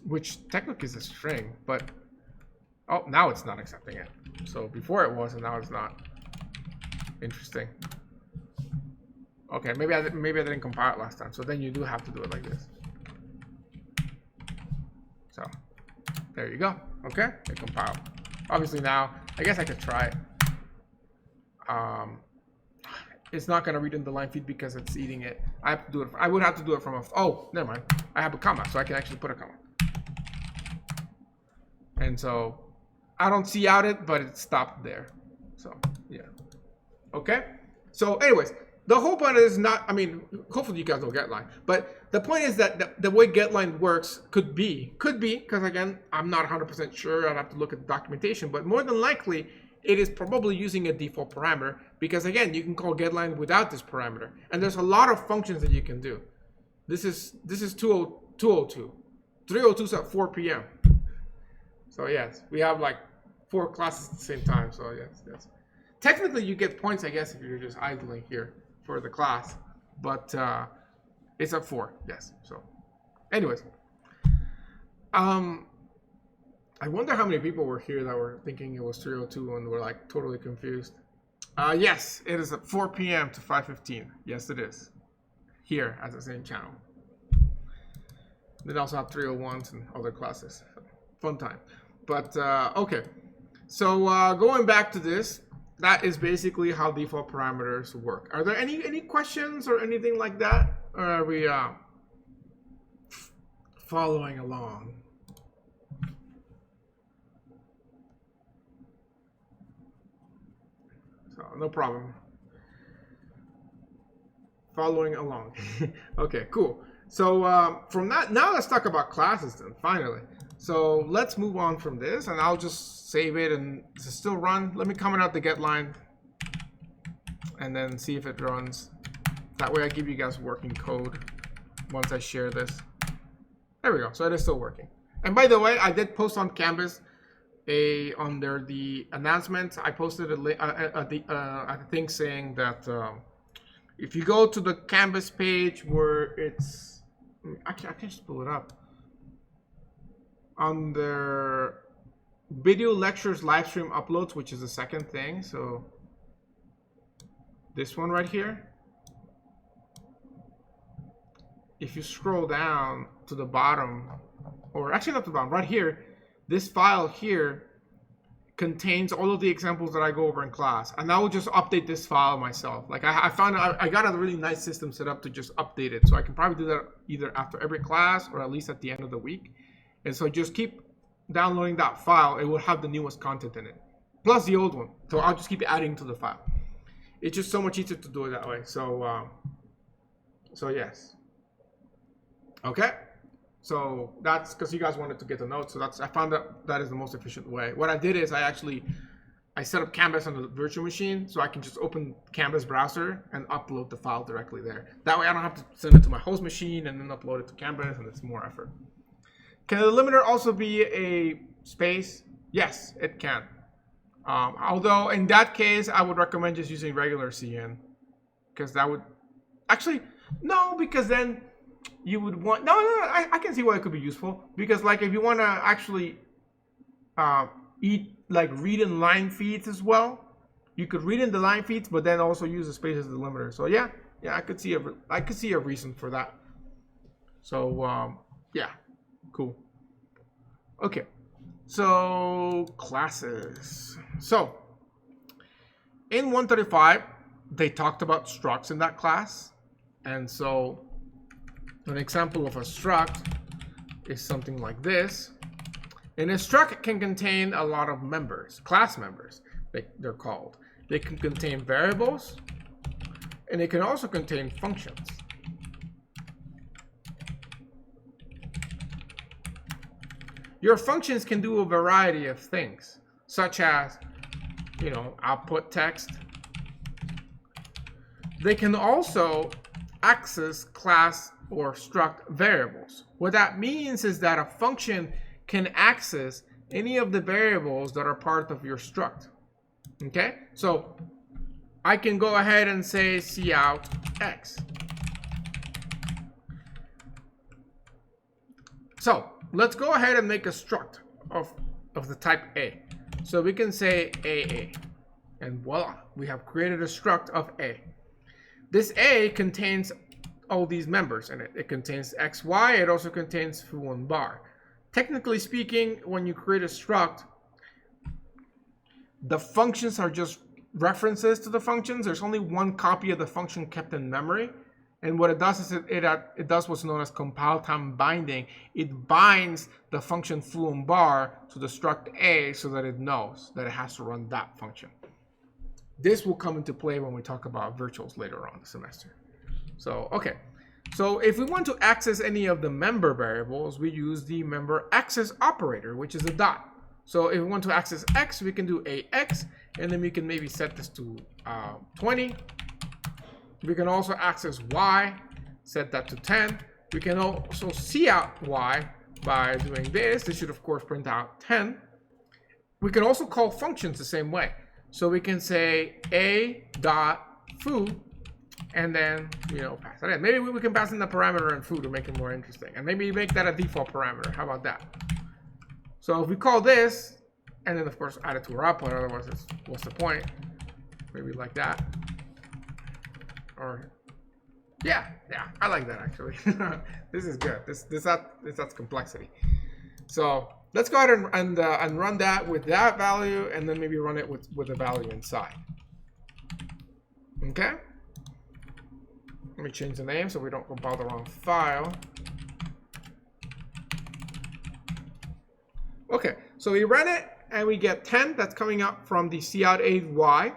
which technically is a string, but Oh, now it's not accepting it. So before it was, and now it's not. Interesting. Okay, maybe I didn't compile it last time. So then you do have to do it like this. So there you go. Okay, it compiled. Obviously now, I guess I could try it. It's not gonna read in the line feed because it's eating it. I have to do it. I would have to do it from a. Oh, never mind. I have a comma, so I can actually put a comma. And so I don't see out it, but it stopped there. So yeah. Okay. So, anyways, the whole point is not. I mean, hopefully you guys don't get line, but the point is that the way getLine works could be because again, I'm not 100% sure. I'd have to look at the documentation, but more than likely, it is probably using a default parameter because again, you can call getLine without this parameter, and there's a lot of functions that you can do. This is 202. 302 is at 4 p.m. So yes, we have like 4 classes at the same time. So yes. Technically, you get points, I guess, if you're just idling here for the class, but it's at 4. Yes. So, anyways, I wonder how many people were here that were thinking it was 302 and were like totally confused. Yes, it is at 4 p.m. to 5:15. Yes, it is. Here as the same channel. They also have 301s and other classes. Fun time. But okay. So going back to this, that is basically how default parameters work. Are there any questions or anything like that? Or are we following along? So no problem. Following along. Okay, cool. So from that, now let's talk about classes then, finally. So let's move on from this, and I'll just save it, and does it still run? Let me comment out the get line, and then see if it runs. That way I give you guys working code once I share this. There we go, so it is still working. And by the way, I did post on Canvas under the announcements, I posted a thing saying that if you go to the Canvas page where it's, I can just pull it up. Under video lectures live stream uploads, which is the second thing. So this one right here. If you scroll down to the bottom, or actually not to the bottom, right here, this file here contains all of the examples that I go over in class, and I will just update this file myself. Like I found I got a really nice system set up to just update it, so I can probably do that either after every class or at least at the end of the week. And so just keep downloading that file. It will have the newest content in it, plus the old one. So I'll just keep adding to the file. It's just so much easier to do it that way. So, so yes. Okay. So that's because you guys wanted to get the notes. So I found that is the most efficient way. What I did is I set up Canvas on the virtual machine, so I can just open Canvas browser and upload the file directly there. That way I don't have to send it to my host machine and then upload it to Canvas, and it's more effort. Can the delimiter also be a space? Yes, it can. Although in that case, I would recommend just using regular CN, because that would actually no, because then you would want I can see why it could be useful, because like if you want to actually read in line feeds as well, you could read in the line feeds, but then also use the space as the delimiter. So yeah, I could see a reason for that. So yeah. Cool. Okay. So classes. So in 135, they talked about structs in that class. And so an example of a struct is something like this. And a struct can contain a lot of members, class members, they're called. They can contain variables, and it can also contain functions. Your functions can do a variety of things, such as, output text. They can also access class or struct variables. What that means is that a function can access any of the variables that are part of your struct. Okay? So I can go ahead and say cout x. So let's go ahead and make a struct of of the type A. So we can say AA, and voila, we have created a struct of A. This A contains all these members in it. It contains XY, it also contains foo and bar. Technically speaking, when you create a struct, the functions are just references to the functions. There's only one copy of the function kept in memory. And what it does is it does what's known as compile time binding. It binds the function foo and bar to the struct A so that it knows that it has to run that function. This will come into play when we talk about virtuals later on the semester. So, okay. So if we want to access any of the member variables, we use the member access operator, which is a dot. So if we want to access X, we can do AX, and then we can maybe set this to 20. We can also access Y, set that to 10. We can also see out Y by doing this. This should, of course, print out 10. We can also call functions the same way. So we can say a.foo, and then, pass that in. Maybe we can pass in the parameter in foo to make it more interesting. And maybe make that a default parameter. How about that? So if we call this, and then, of course, add it to our output, otherwise, what's the point? Maybe like that. Or, yeah, I like that actually. This is good. This adds complexity. So let's go ahead and run that with that value, and then maybe run it with a value inside. Okay. Let me change the name so we don't compile the wrong file. Okay, so we run it and we get 10. That's coming up from the cout y.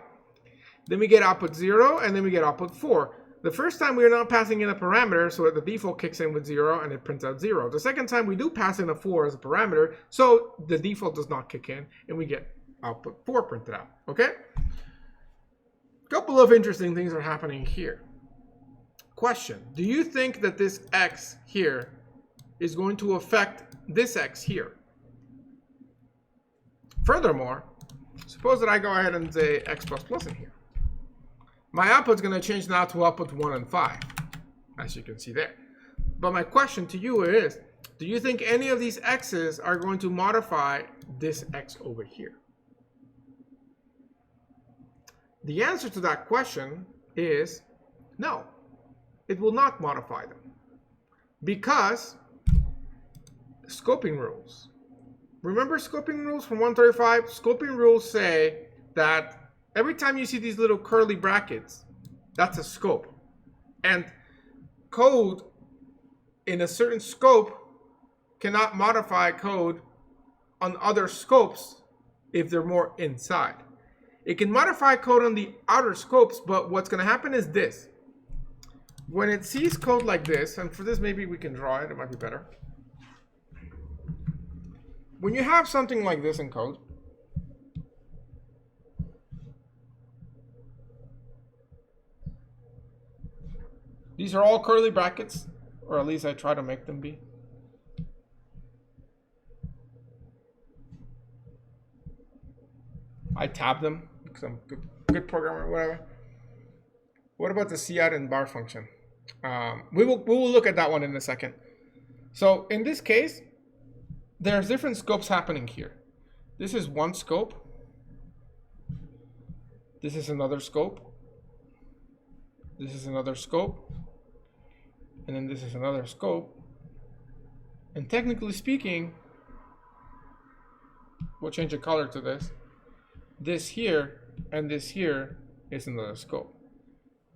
Then we get output 0, and then we get output 4. The first time we are not passing in a parameter, so the default kicks in with 0 and it prints out 0. The second time we do pass in a 4 as a parameter, so the default does not kick in, and we get output 4 printed out. Okay? A couple of interesting things are happening here. Question: do you think that this x here is going to affect this x here? Furthermore, suppose that I go ahead and say x++ in here. My output is going to change now to output 1 and 5, as you can see there. But my question to you is, do you think any of these x's are going to modify this x over here? The answer to that question is no. It will not modify them. Because scoping rules. Remember scoping rules from 135? Scoping rules say that every time you see these little curly brackets, that's a scope. And code in a certain scope cannot modify code on other scopes if they're more inside. It can modify code on the outer scopes, but what's going to happen is this. When it sees code like this, and for this maybe we can draw it, it might be better. When you have something like this in code, these are all curly brackets, or at least I try to make them be. I tab them because I'm a good programmer or whatever. What about the cout and bar function? We will look at that one in a second. So in this case, there's different scopes happening here. This is one scope. This is another scope. This is another scope. And then this is another scope. And technically speaking, we'll change the color to this. This here and this here is another scope.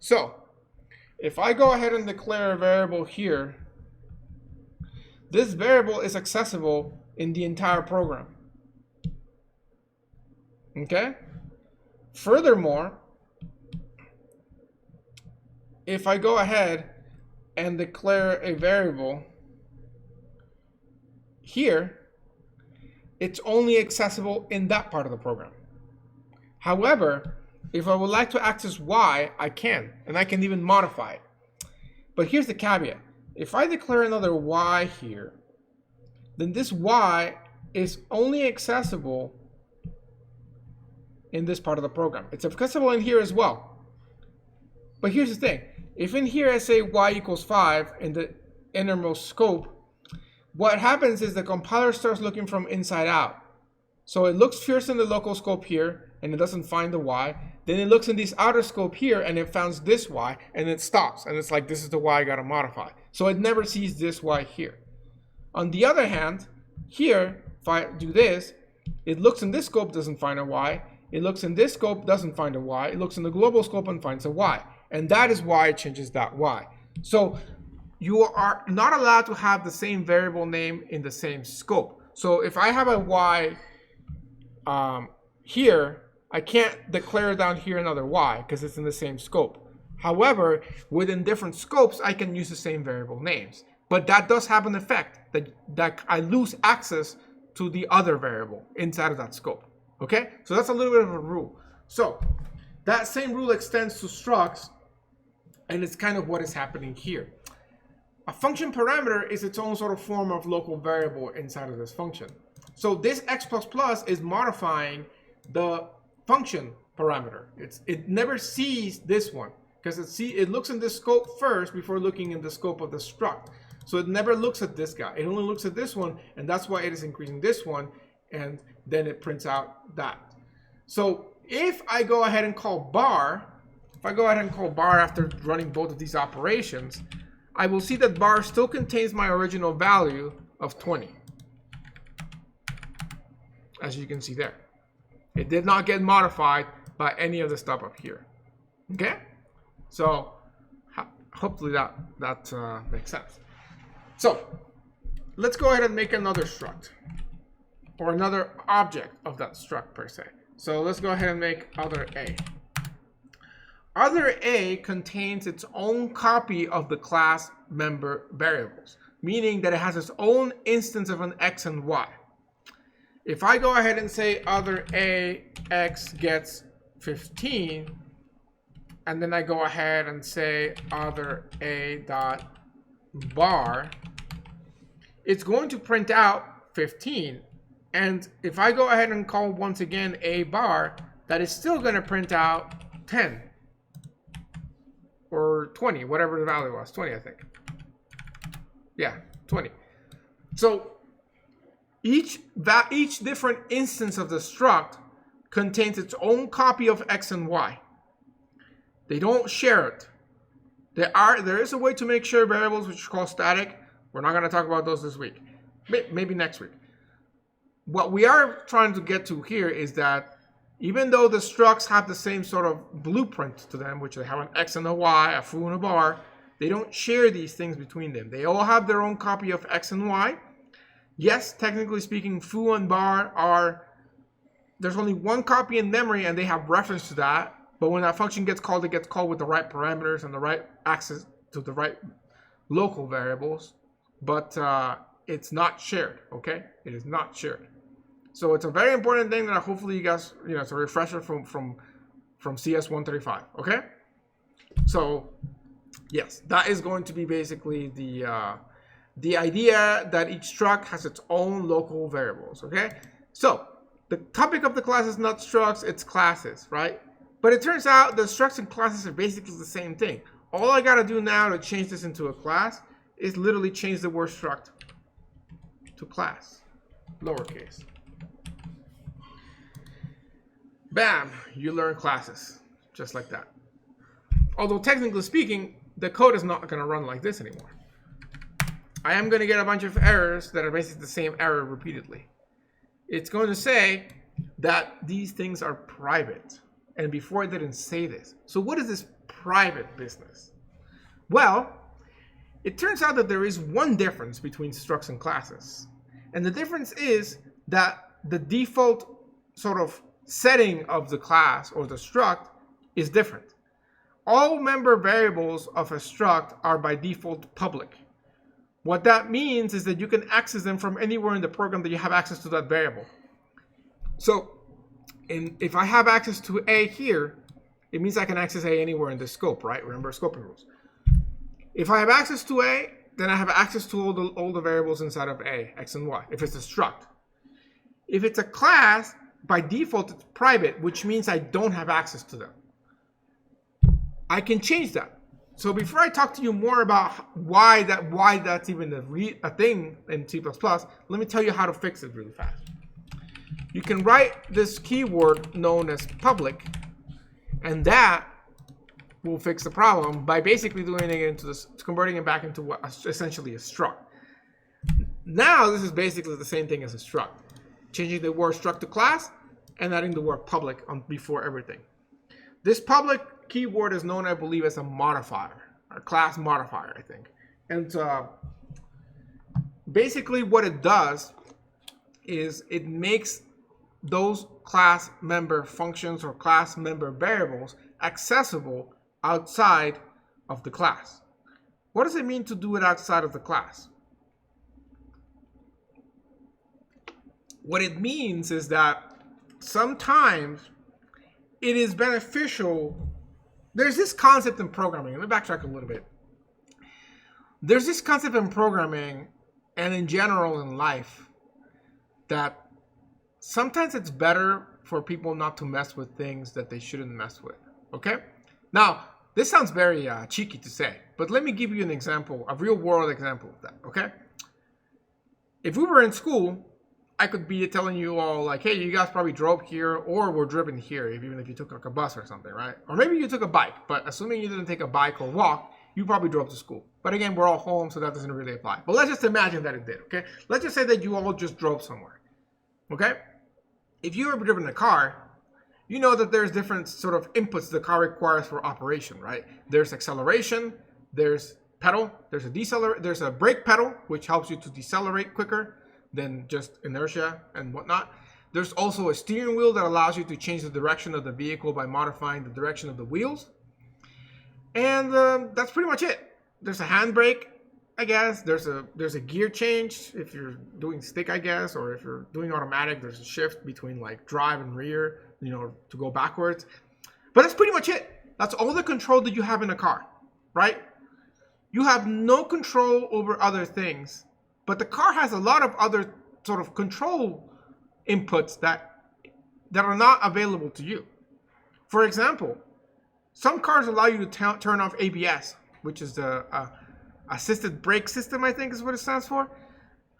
So, if I go ahead and declare a variable here, this variable is accessible in the entire program. Okay? Furthermore, if I go ahead and declare a variable here, it's only accessible in that part of the program. However, if I would like to access y, I can, and I can even modify it. But here's the caveat. If I declare another y here, then this y is only accessible in this part of the program. It's accessible in here as well. But here's the thing. If in here I say y equals 5 in the innermost scope, what happens is the compiler starts looking from inside out. So it looks first in the local scope here, and it doesn't find the y. Then it looks in this outer scope here, and it finds this y, and it stops. And it's like, this is the y I gotta modify. So it never sees this y here. On the other hand, here, if I do this, it looks in this scope, doesn't find a y. It looks in this scope, doesn't find a y. It looks in the global scope and finds a y. And that is why it changes that y. So you are not allowed to have the same variable name in the same scope. So if I have a y here, I can't declare down here another y because it's in the same scope. However, within different scopes, I can use the same variable names. But that does have an effect that I lose access to the other variable inside of that scope. Okay? So that's a little bit of a rule. So that same rule extends to structs, and it's kind of what is happening here. A function parameter is its own sort of form of local variable inside of this function. So this x++ is modifying the function parameter. It never sees this one because it looks in this scope first before looking in the scope of the struct. So it never looks at this guy. It only looks at this one, and that's why it is increasing this one, and then it prints out that. So if I go ahead and call bar, after running both of these operations, I will see that bar still contains my original value of 20. As you can see there. It did not get modified by any of the stuff up here. Okay? So hopefully that makes sense. So let's go ahead and make another struct, or another object of that struct per se. So let's go ahead and make other A. Other A contains its own copy of the class member variables, meaning that it has its own instance of an x and y. If I go ahead and say other A x gets 15, and then I go ahead and say other A dot bar, it's going to print out 15. And if I go ahead and call once again A bar, that is still going to print out 10 or 20, whatever the value was, 20 I think. Yeah, 20. So each different instance of the struct contains its own copy of x and y. They don't share it. There is a way to make sure variables which are called static. We're not going to talk about those this week. Maybe next week. What we are trying to get to here is that even though the structs have the same sort of blueprint to them, which they have an x and a y, a foo and a bar, they don't share these things between them. They all have their own copy of x and y. Yes, technically speaking, foo and bar there's only one copy in memory and they have reference to that. But when that function gets called, it gets called with the right parameters and the right access to the right local variables. But it's not shared, okay? It is not shared. So it's a very important thing that hopefully you guys, it's a refresher from CS 135, okay? So yes, that is going to be basically the idea that each struct has its own local variables, okay? So the topic of the class is not structs, it's classes, right? But it turns out the structs and classes are basically the same thing. All I gotta do now to change this into a class is literally change the word struct to class, lowercase. Bam, you learn classes, just like that. Although technically speaking, the code is not gonna run like this anymore. I am gonna get a bunch of errors that are basically the same error repeatedly. It's going to say that these things are private. And before it didn't say this. So what is this private business? Well, it turns out that there is one difference between structs and classes. And the difference is that the default sort of setting of the class or the struct is different. All member variables of a struct are by default public. What that means is that you can access them from anywhere in the program that you have access to that variable. So if I have access to A here, it means I can access A anywhere in the scope, right? Remember scoping rules. If I have access to A, then I have access to all the variables inside of A, X and Y, if it's a struct. If it's a class, by default, it's private, which means I don't have access to them. I can change that. So before I talk to you more about why that's even a thing in C++, let me tell you how to fix it really fast. you can write this keyword known as public, and that will fix the problem by basically doing it into this, converting it back into what essentially a struct. Now this is basically the same thing as a struct, changing the word struct to class and adding the word public on before everything. This public keyword is known, I believe, as a modifier, a class modifier, I think. And basically what it does is it makes those class member functions or class member variables accessible outside of the class. What does it mean to do it outside of the class? What it means is that sometimes it is beneficial. There's this concept in programming. Let me backtrack a little bit. There's this concept in programming and in general in life that sometimes it's better for people not to mess with things that they shouldn't mess with. Okay? Now, this sounds very cheeky to say, but let me give you an example, a real world example of that. Okay? If we were in school, I could be telling you all like, hey, you guys probably drove here or were driven here, even if you took like a bus or something, right? Or maybe you took a bike, but assuming you didn't take a bike or walk, you probably drove to school. But again, we're all home, so that doesn't really apply. But let's just imagine that it did, okay? Let's just say that you all just drove somewhere, okay? If you've ever driven a car, you know that there's different sort of inputs the car requires for operation, right? There's acceleration, there's pedal, there's a brake pedal, which helps you to decelerate quicker than just inertia and whatnot. There's also a steering wheel that allows you to change the direction of the vehicle by modifying the direction of the wheels. And that's pretty much it. There's a handbrake, I guess. There's a gear change if you're doing stick, I guess, or if you're doing automatic, there's a shift between like drive and rear, you know, to go backwards. But that's pretty much it. That's all the control that you have in a car, right? You have no control over other things, but the car has a lot of other sort of control inputs that are not available to you. For example, some cars allow you to turn off ABS, which is the assisted brake system, I think is what it stands for.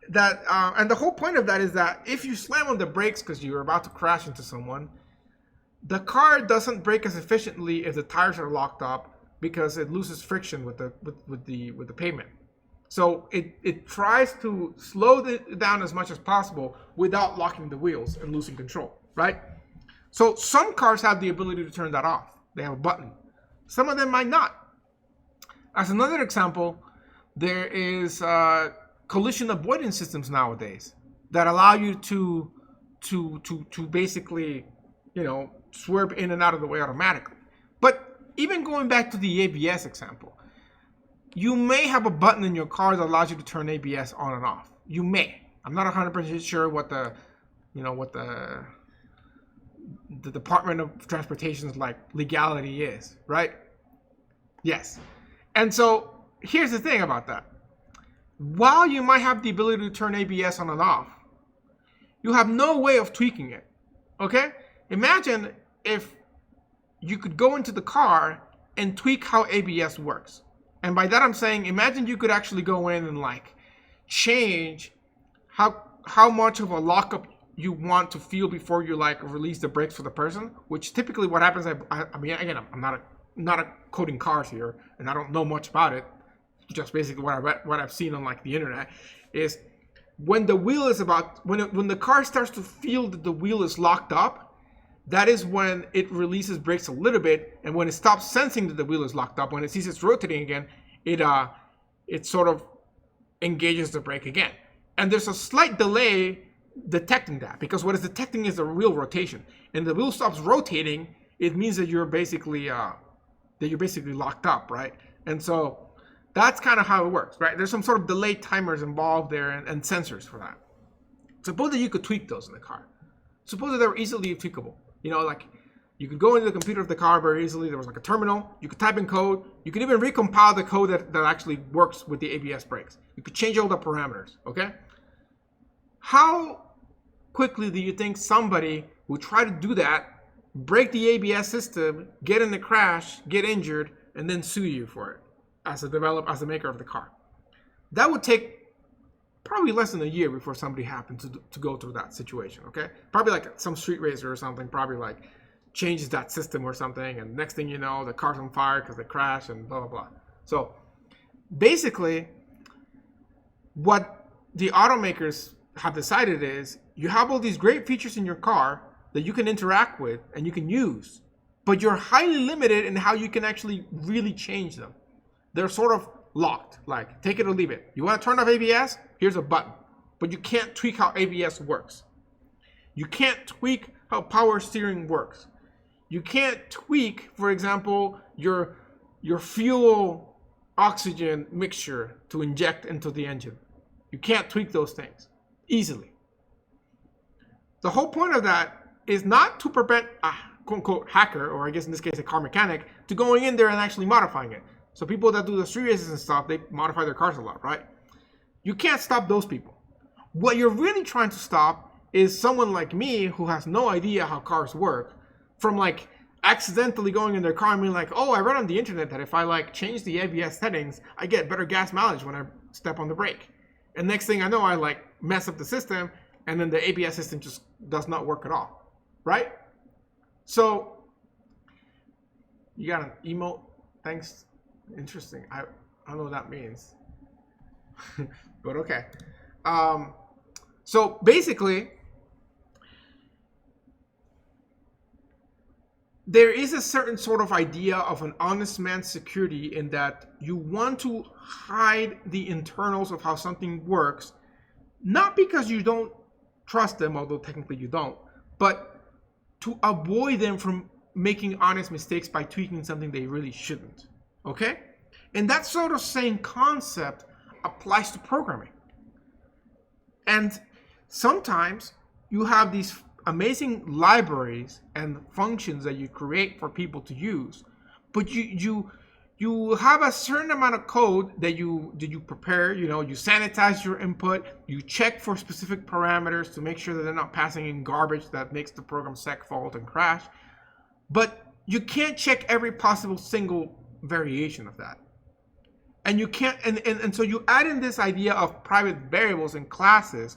That and the whole point of that is that if you slam on the brakes because you're about to crash into someone, the car doesn't brake as efficiently if the tires are locked up because it loses friction with the pavement. So it tries to slow it down as much as possible without locking the wheels and losing control, right? So some cars have the ability to turn that off. They have a button. Some of them might not. As another example, there is collision avoidance systems nowadays that allow you to basically, you know, swerve in and out of the way automatically. But even going back to the ABS example, you may have a button in your car that allows you to turn ABS on and off. You may. I'm not 100% sure what the Department of Transportation's like legality is, right? Yes. And so here's the thing about that. While you might have the ability to turn ABS on and off, you have no way of tweaking it. Okay? Imagine if you could go into the car and tweak how ABS works. And by that I'm saying, imagine you could actually go in and like change how much of a lockup you want to feel before you like release the brakes for the person, which typically what happens, I mean, again, I'm not a coding cars here, and I don't know much about it. Just basically what I've seen on like the internet is when the wheel is when the car starts to feel that the wheel is locked up, that is when it releases brakes a little bit, and when it stops sensing that the wheel is locked up, when it sees it's rotating again, it sort of engages the brake again. And there's a slight delay detecting that, because what it's detecting is the wheel rotation. And the wheel stops rotating, it means that you're basically locked up, right? And so that's kind of how it works, right? There's some sort of delay timers involved there and sensors for that. Suppose that you could tweak those in the car. Suppose that they were easily tweakable. You know, like you could go into the computer of the car very easily. There was like a terminal. You could type in code. You could even recompile the code that actually works with the ABS brakes. You could change all the parameters, okay? How quickly do you think somebody would try to do that, break the ABS system, get in a crash, get injured, and then sue you for it as the maker of the car? That would take probably less than a year before somebody happened to go through that situation, okay? Probably like some street racer or something, probably like changes that system or something, and next thing you know, the car's on fire because they crashed and blah, blah, blah. So basically, what the automakers have decided is you have all these great features in your car that you can interact with and you can use, but you're highly limited in how you can actually really change them. They're sort of locked, like take it or leave it. You want to turn off ABS? Here's a button, but you can't tweak how ABS works. You can't tweak how power steering works. You can't tweak, for example, your fuel oxygen mixture to inject into the engine. You can't tweak those things easily. The whole point of that is not to prevent a quote-unquote hacker, or I guess in this case a car mechanic, to going in there and actually modifying it. So people that do the street races and stuff, they modify their cars a lot, right? You can't stop those people. What you're really trying to stop is someone like me who has no idea how cars work from like accidentally going in their car and being like, oh, I read on the internet that if I like change the ABS settings, I get better gas mileage when I step on the brake. And next thing I know, I like mess up the system, and then the ABS system just does not work at all, right? So you got an emote, thanks. Interesting. I don't know what that means, but okay. So basically, there is a certain sort of idea of an honest man's security in that you want to hide the internals of how something works, not because you don't trust them, although technically you don't, but to avoid them from making honest mistakes by tweaking something they really shouldn't. Okay? And that sort of same concept applies to programming. And sometimes you have these amazing libraries and functions that you create for people to use, but you have a certain amount of code that you prepare. You sanitize your input, you check for specific parameters to make sure that they're not passing in garbage that makes the program sec fault and crash, but you can't check every possible single variation of that. And you can't, and so you add in this idea of private variables and classes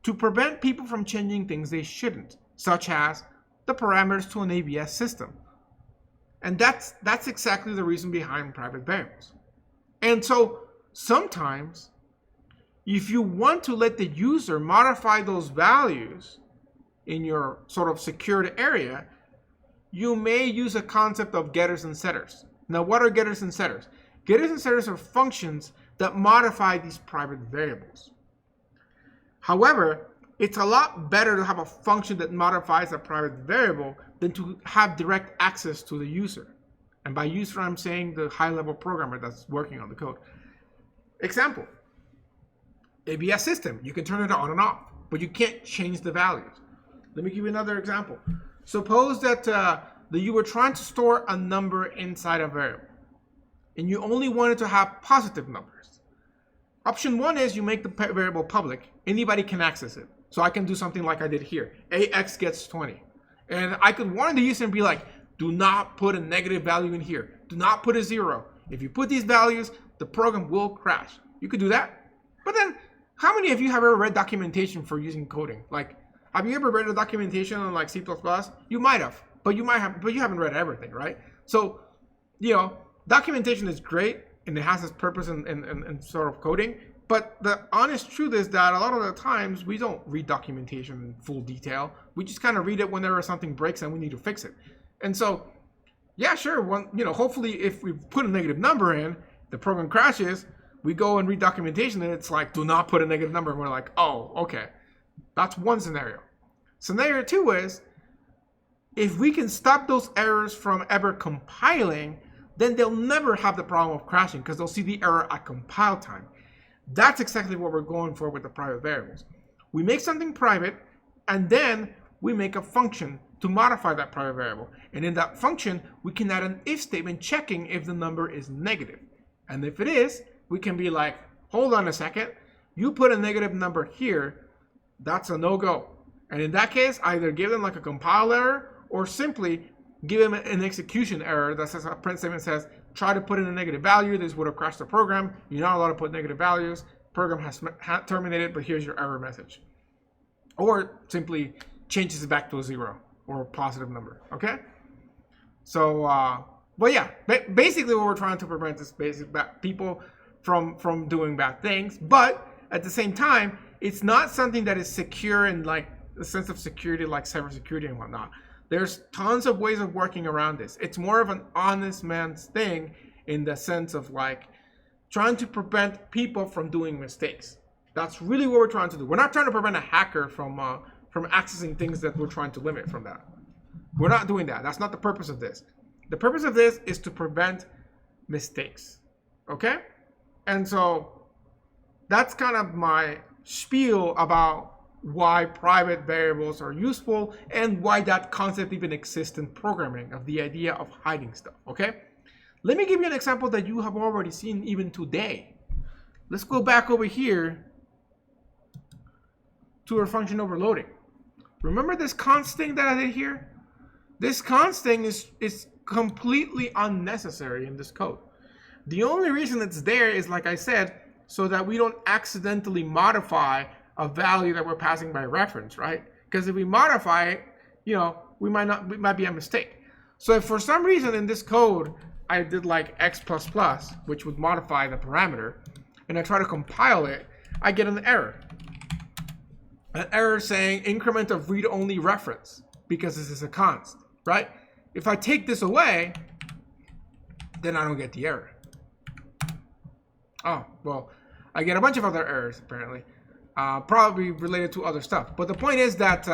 to prevent people from changing things they shouldn't, such as the parameters to an ABS system. And that's exactly the reason behind private variables. And so sometimes, if you want to let the user modify those values in your sort of secured area, you may use a concept of getters and setters. Now, what are getters and setters? Getters and setters are functions that modify these private variables. However, it's a lot better to have a function that modifies a private variable than to have direct access to the user. And by user, I'm saying the high-level programmer that's working on the code. Example, ABS system. You can turn it on and off, but you can't change the values. Let me give you another example. Suppose that you were trying to store a number inside a variable, and you only wanted to have positive numbers. Option one is you make the variable public. Anybody can access it. So I can do something like I did here. AX gets 20. And I could warn the user and be like, do not put a negative value in here. Do not put a 0. If you put these values, the program will crash. You could do that. But then, how many of you have ever read documentation for using coding? Like, have you ever read a documentation on like C++? You might have, but you haven't read everything, right? So, documentation is great and it has its purpose in sort of coding. But the honest truth is that a lot of the times we don't read documentation in full detail. We just kind of read it whenever something breaks and we need to fix it. And so, yeah, sure. Hopefully if we put a negative number in, the program crashes, we go and read documentation and it's like, do not put a negative number. And we're like, oh, okay. That's one scenario. Scenario two is, if we can stop those errors from ever compiling, then they'll never have the problem of crashing because they'll see the error at compile time. That's exactly what we're going for with the private variables. We make something private, and then we make a function to modify that private variable. And in that function, we can add an if statement checking if the number is negative. And if it is, we can be like, hold on a second, you put a negative number here, that's a no-go. And in that case, either give them like a compile error or simply give them an execution error that says, a print statement says, try to put in a negative value, this would have crashed the program, you're not allowed to put negative values, program has terminated, but here's your error message. Or simply changes it back to a 0 or a positive number, okay? So, but yeah, basically what we're trying to prevent is people from doing bad things, but at the same time, it's not something that is secure in like the sense of security, like cybersecurity and whatnot. There's tons of ways of working around this. It's more of an honest man's thing in the sense of like trying to prevent people from doing mistakes. That's really what we're trying to do. We're not trying to prevent a hacker from accessing things that we're trying to limit from that. We're not doing that. That's not the purpose of this. The purpose of this is to prevent mistakes. Okay? And so that's kind of my spiel about why private variables are useful and why that concept even exists in programming, of the idea of hiding stuff. Okay? Let me give you an example that you have already seen even today. Let's go back over here to our function overloading. Remember this const thing that I did here? This const thing is completely unnecessary in this code. The only reason it's there is, like I said, so that we don't accidentally modify a value that we're passing by reference, right? Because if we modify it, you know, it might be a mistake. So if for some reason in this code I did like x++, which would modify the parameter, and I try to compile it, I get an error. An error saying increment of read-only reference, because this is a const, right? If I take this away, then I don't get the error. Oh, well, I get a bunch of other errors apparently, probably related to other stuff. But the point is that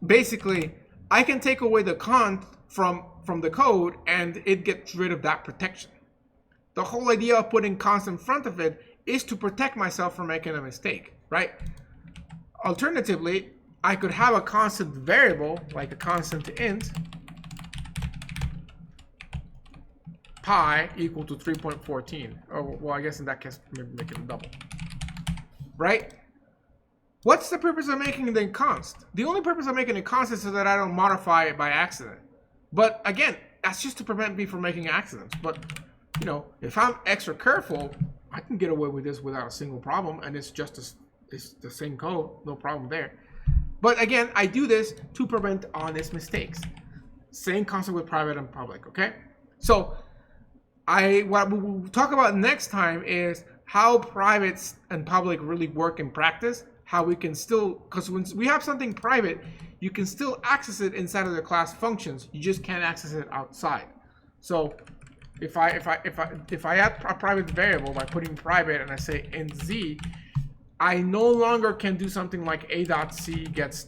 basically I can take away the const from the code and it gets rid of that protection. The whole idea of putting const in front of it is to protect myself from making a mistake, right? Alternatively, I could have a constant variable, like a constant int, pi equal to 3.14. Oh, well, I guess in that case, maybe make it a double, right? What's the purpose of making the const? The only purpose of making it const is so that I don't modify it by accident. But again, that's just to prevent me from making accidents. But, you know, if I'm extra careful, I can get away with this without a single problem, and it's just it's the same code, no problem there. But again, I do this to prevent honest mistakes. Same concept with private and public, okay? So what we will talk about next time is how private and public really work in practice, how we can still, because when we have something private, you can still access it inside of the class functions. You just can't access it outside. So if I add a private variable by putting private and I say int z, I no longer can do something like a.c gets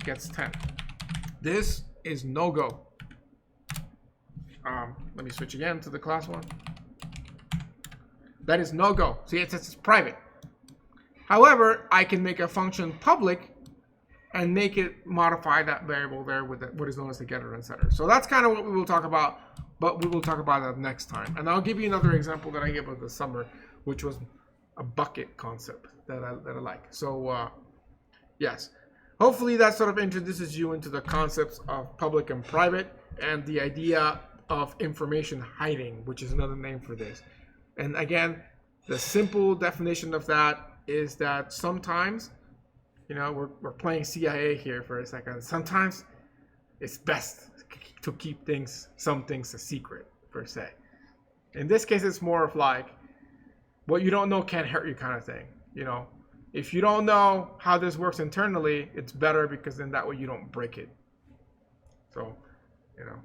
10. This is no go. Let me switch again to the class one. That is no go. See, it says it's private. However, I can make a function public and make it modify that variable there with what is known as the getter and setter. So that's kind of what we will talk about, but we will talk about that next time. And I'll give you another example that I gave of the summer, which was a bucket concept that I like. So yes, hopefully that sort of introduces you into the concepts of public and private and the idea of information hiding, which is another name for this. And again, the simple definition of that is that sometimes, you know, we're playing CIA here for a second. Sometimes it's best to keep some things a secret, per se. In this case, it's more of like, what you don't know can't hurt you kind of thing. You know, if you don't know how this works internally, it's better because then that way you don't break it. So, you know,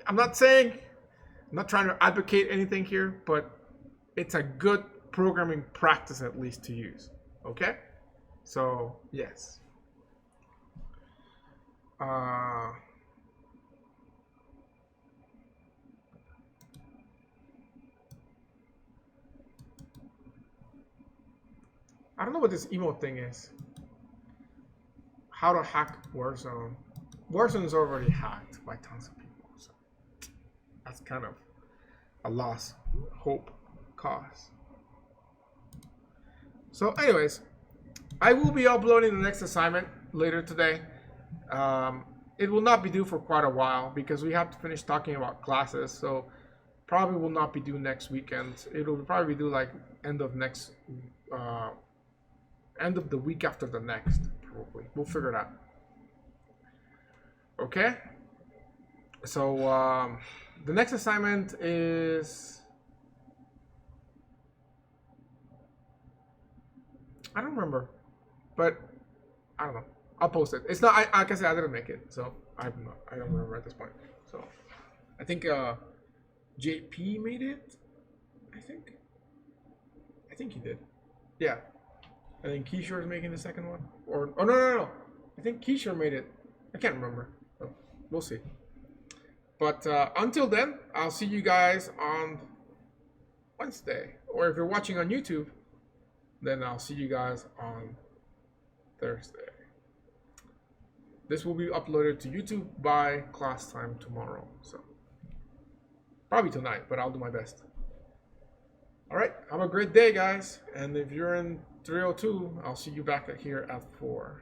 I'm not trying to advocate anything here, but it's a good programming practice at least to use. Okay? So, yes. I don't know what this emote thing is. How to hack Warzone. Warzone is already hacked by tons of people. So that's kind of a lost hope cause. So anyways, I will be uploading the next assignment later today. It will not be due for quite a while because we have to finish talking about classes. So probably will not be due next weekend. It'll probably be due like end of the week after the next, probably. We'll figure it out. Okay. So the next assignment is, I don't remember, but I don't know. I'll post it. It's not. Like I said, I didn't make it, so I don't remember at this point. So I think JP made it. I think he did. Yeah. I think Keyshore's making the second one. Or oh no. I think Keyshore made it. I can't remember. So we'll see. But until then, I'll see you guys on Wednesday. Or if you're watching on YouTube, then I'll see you guys on Thursday. This will be uploaded to YouTube by class time tomorrow. So probably tonight, but I'll do my best. All right, have a great day, guys. And if you're in 302, I'll see you back here at 4.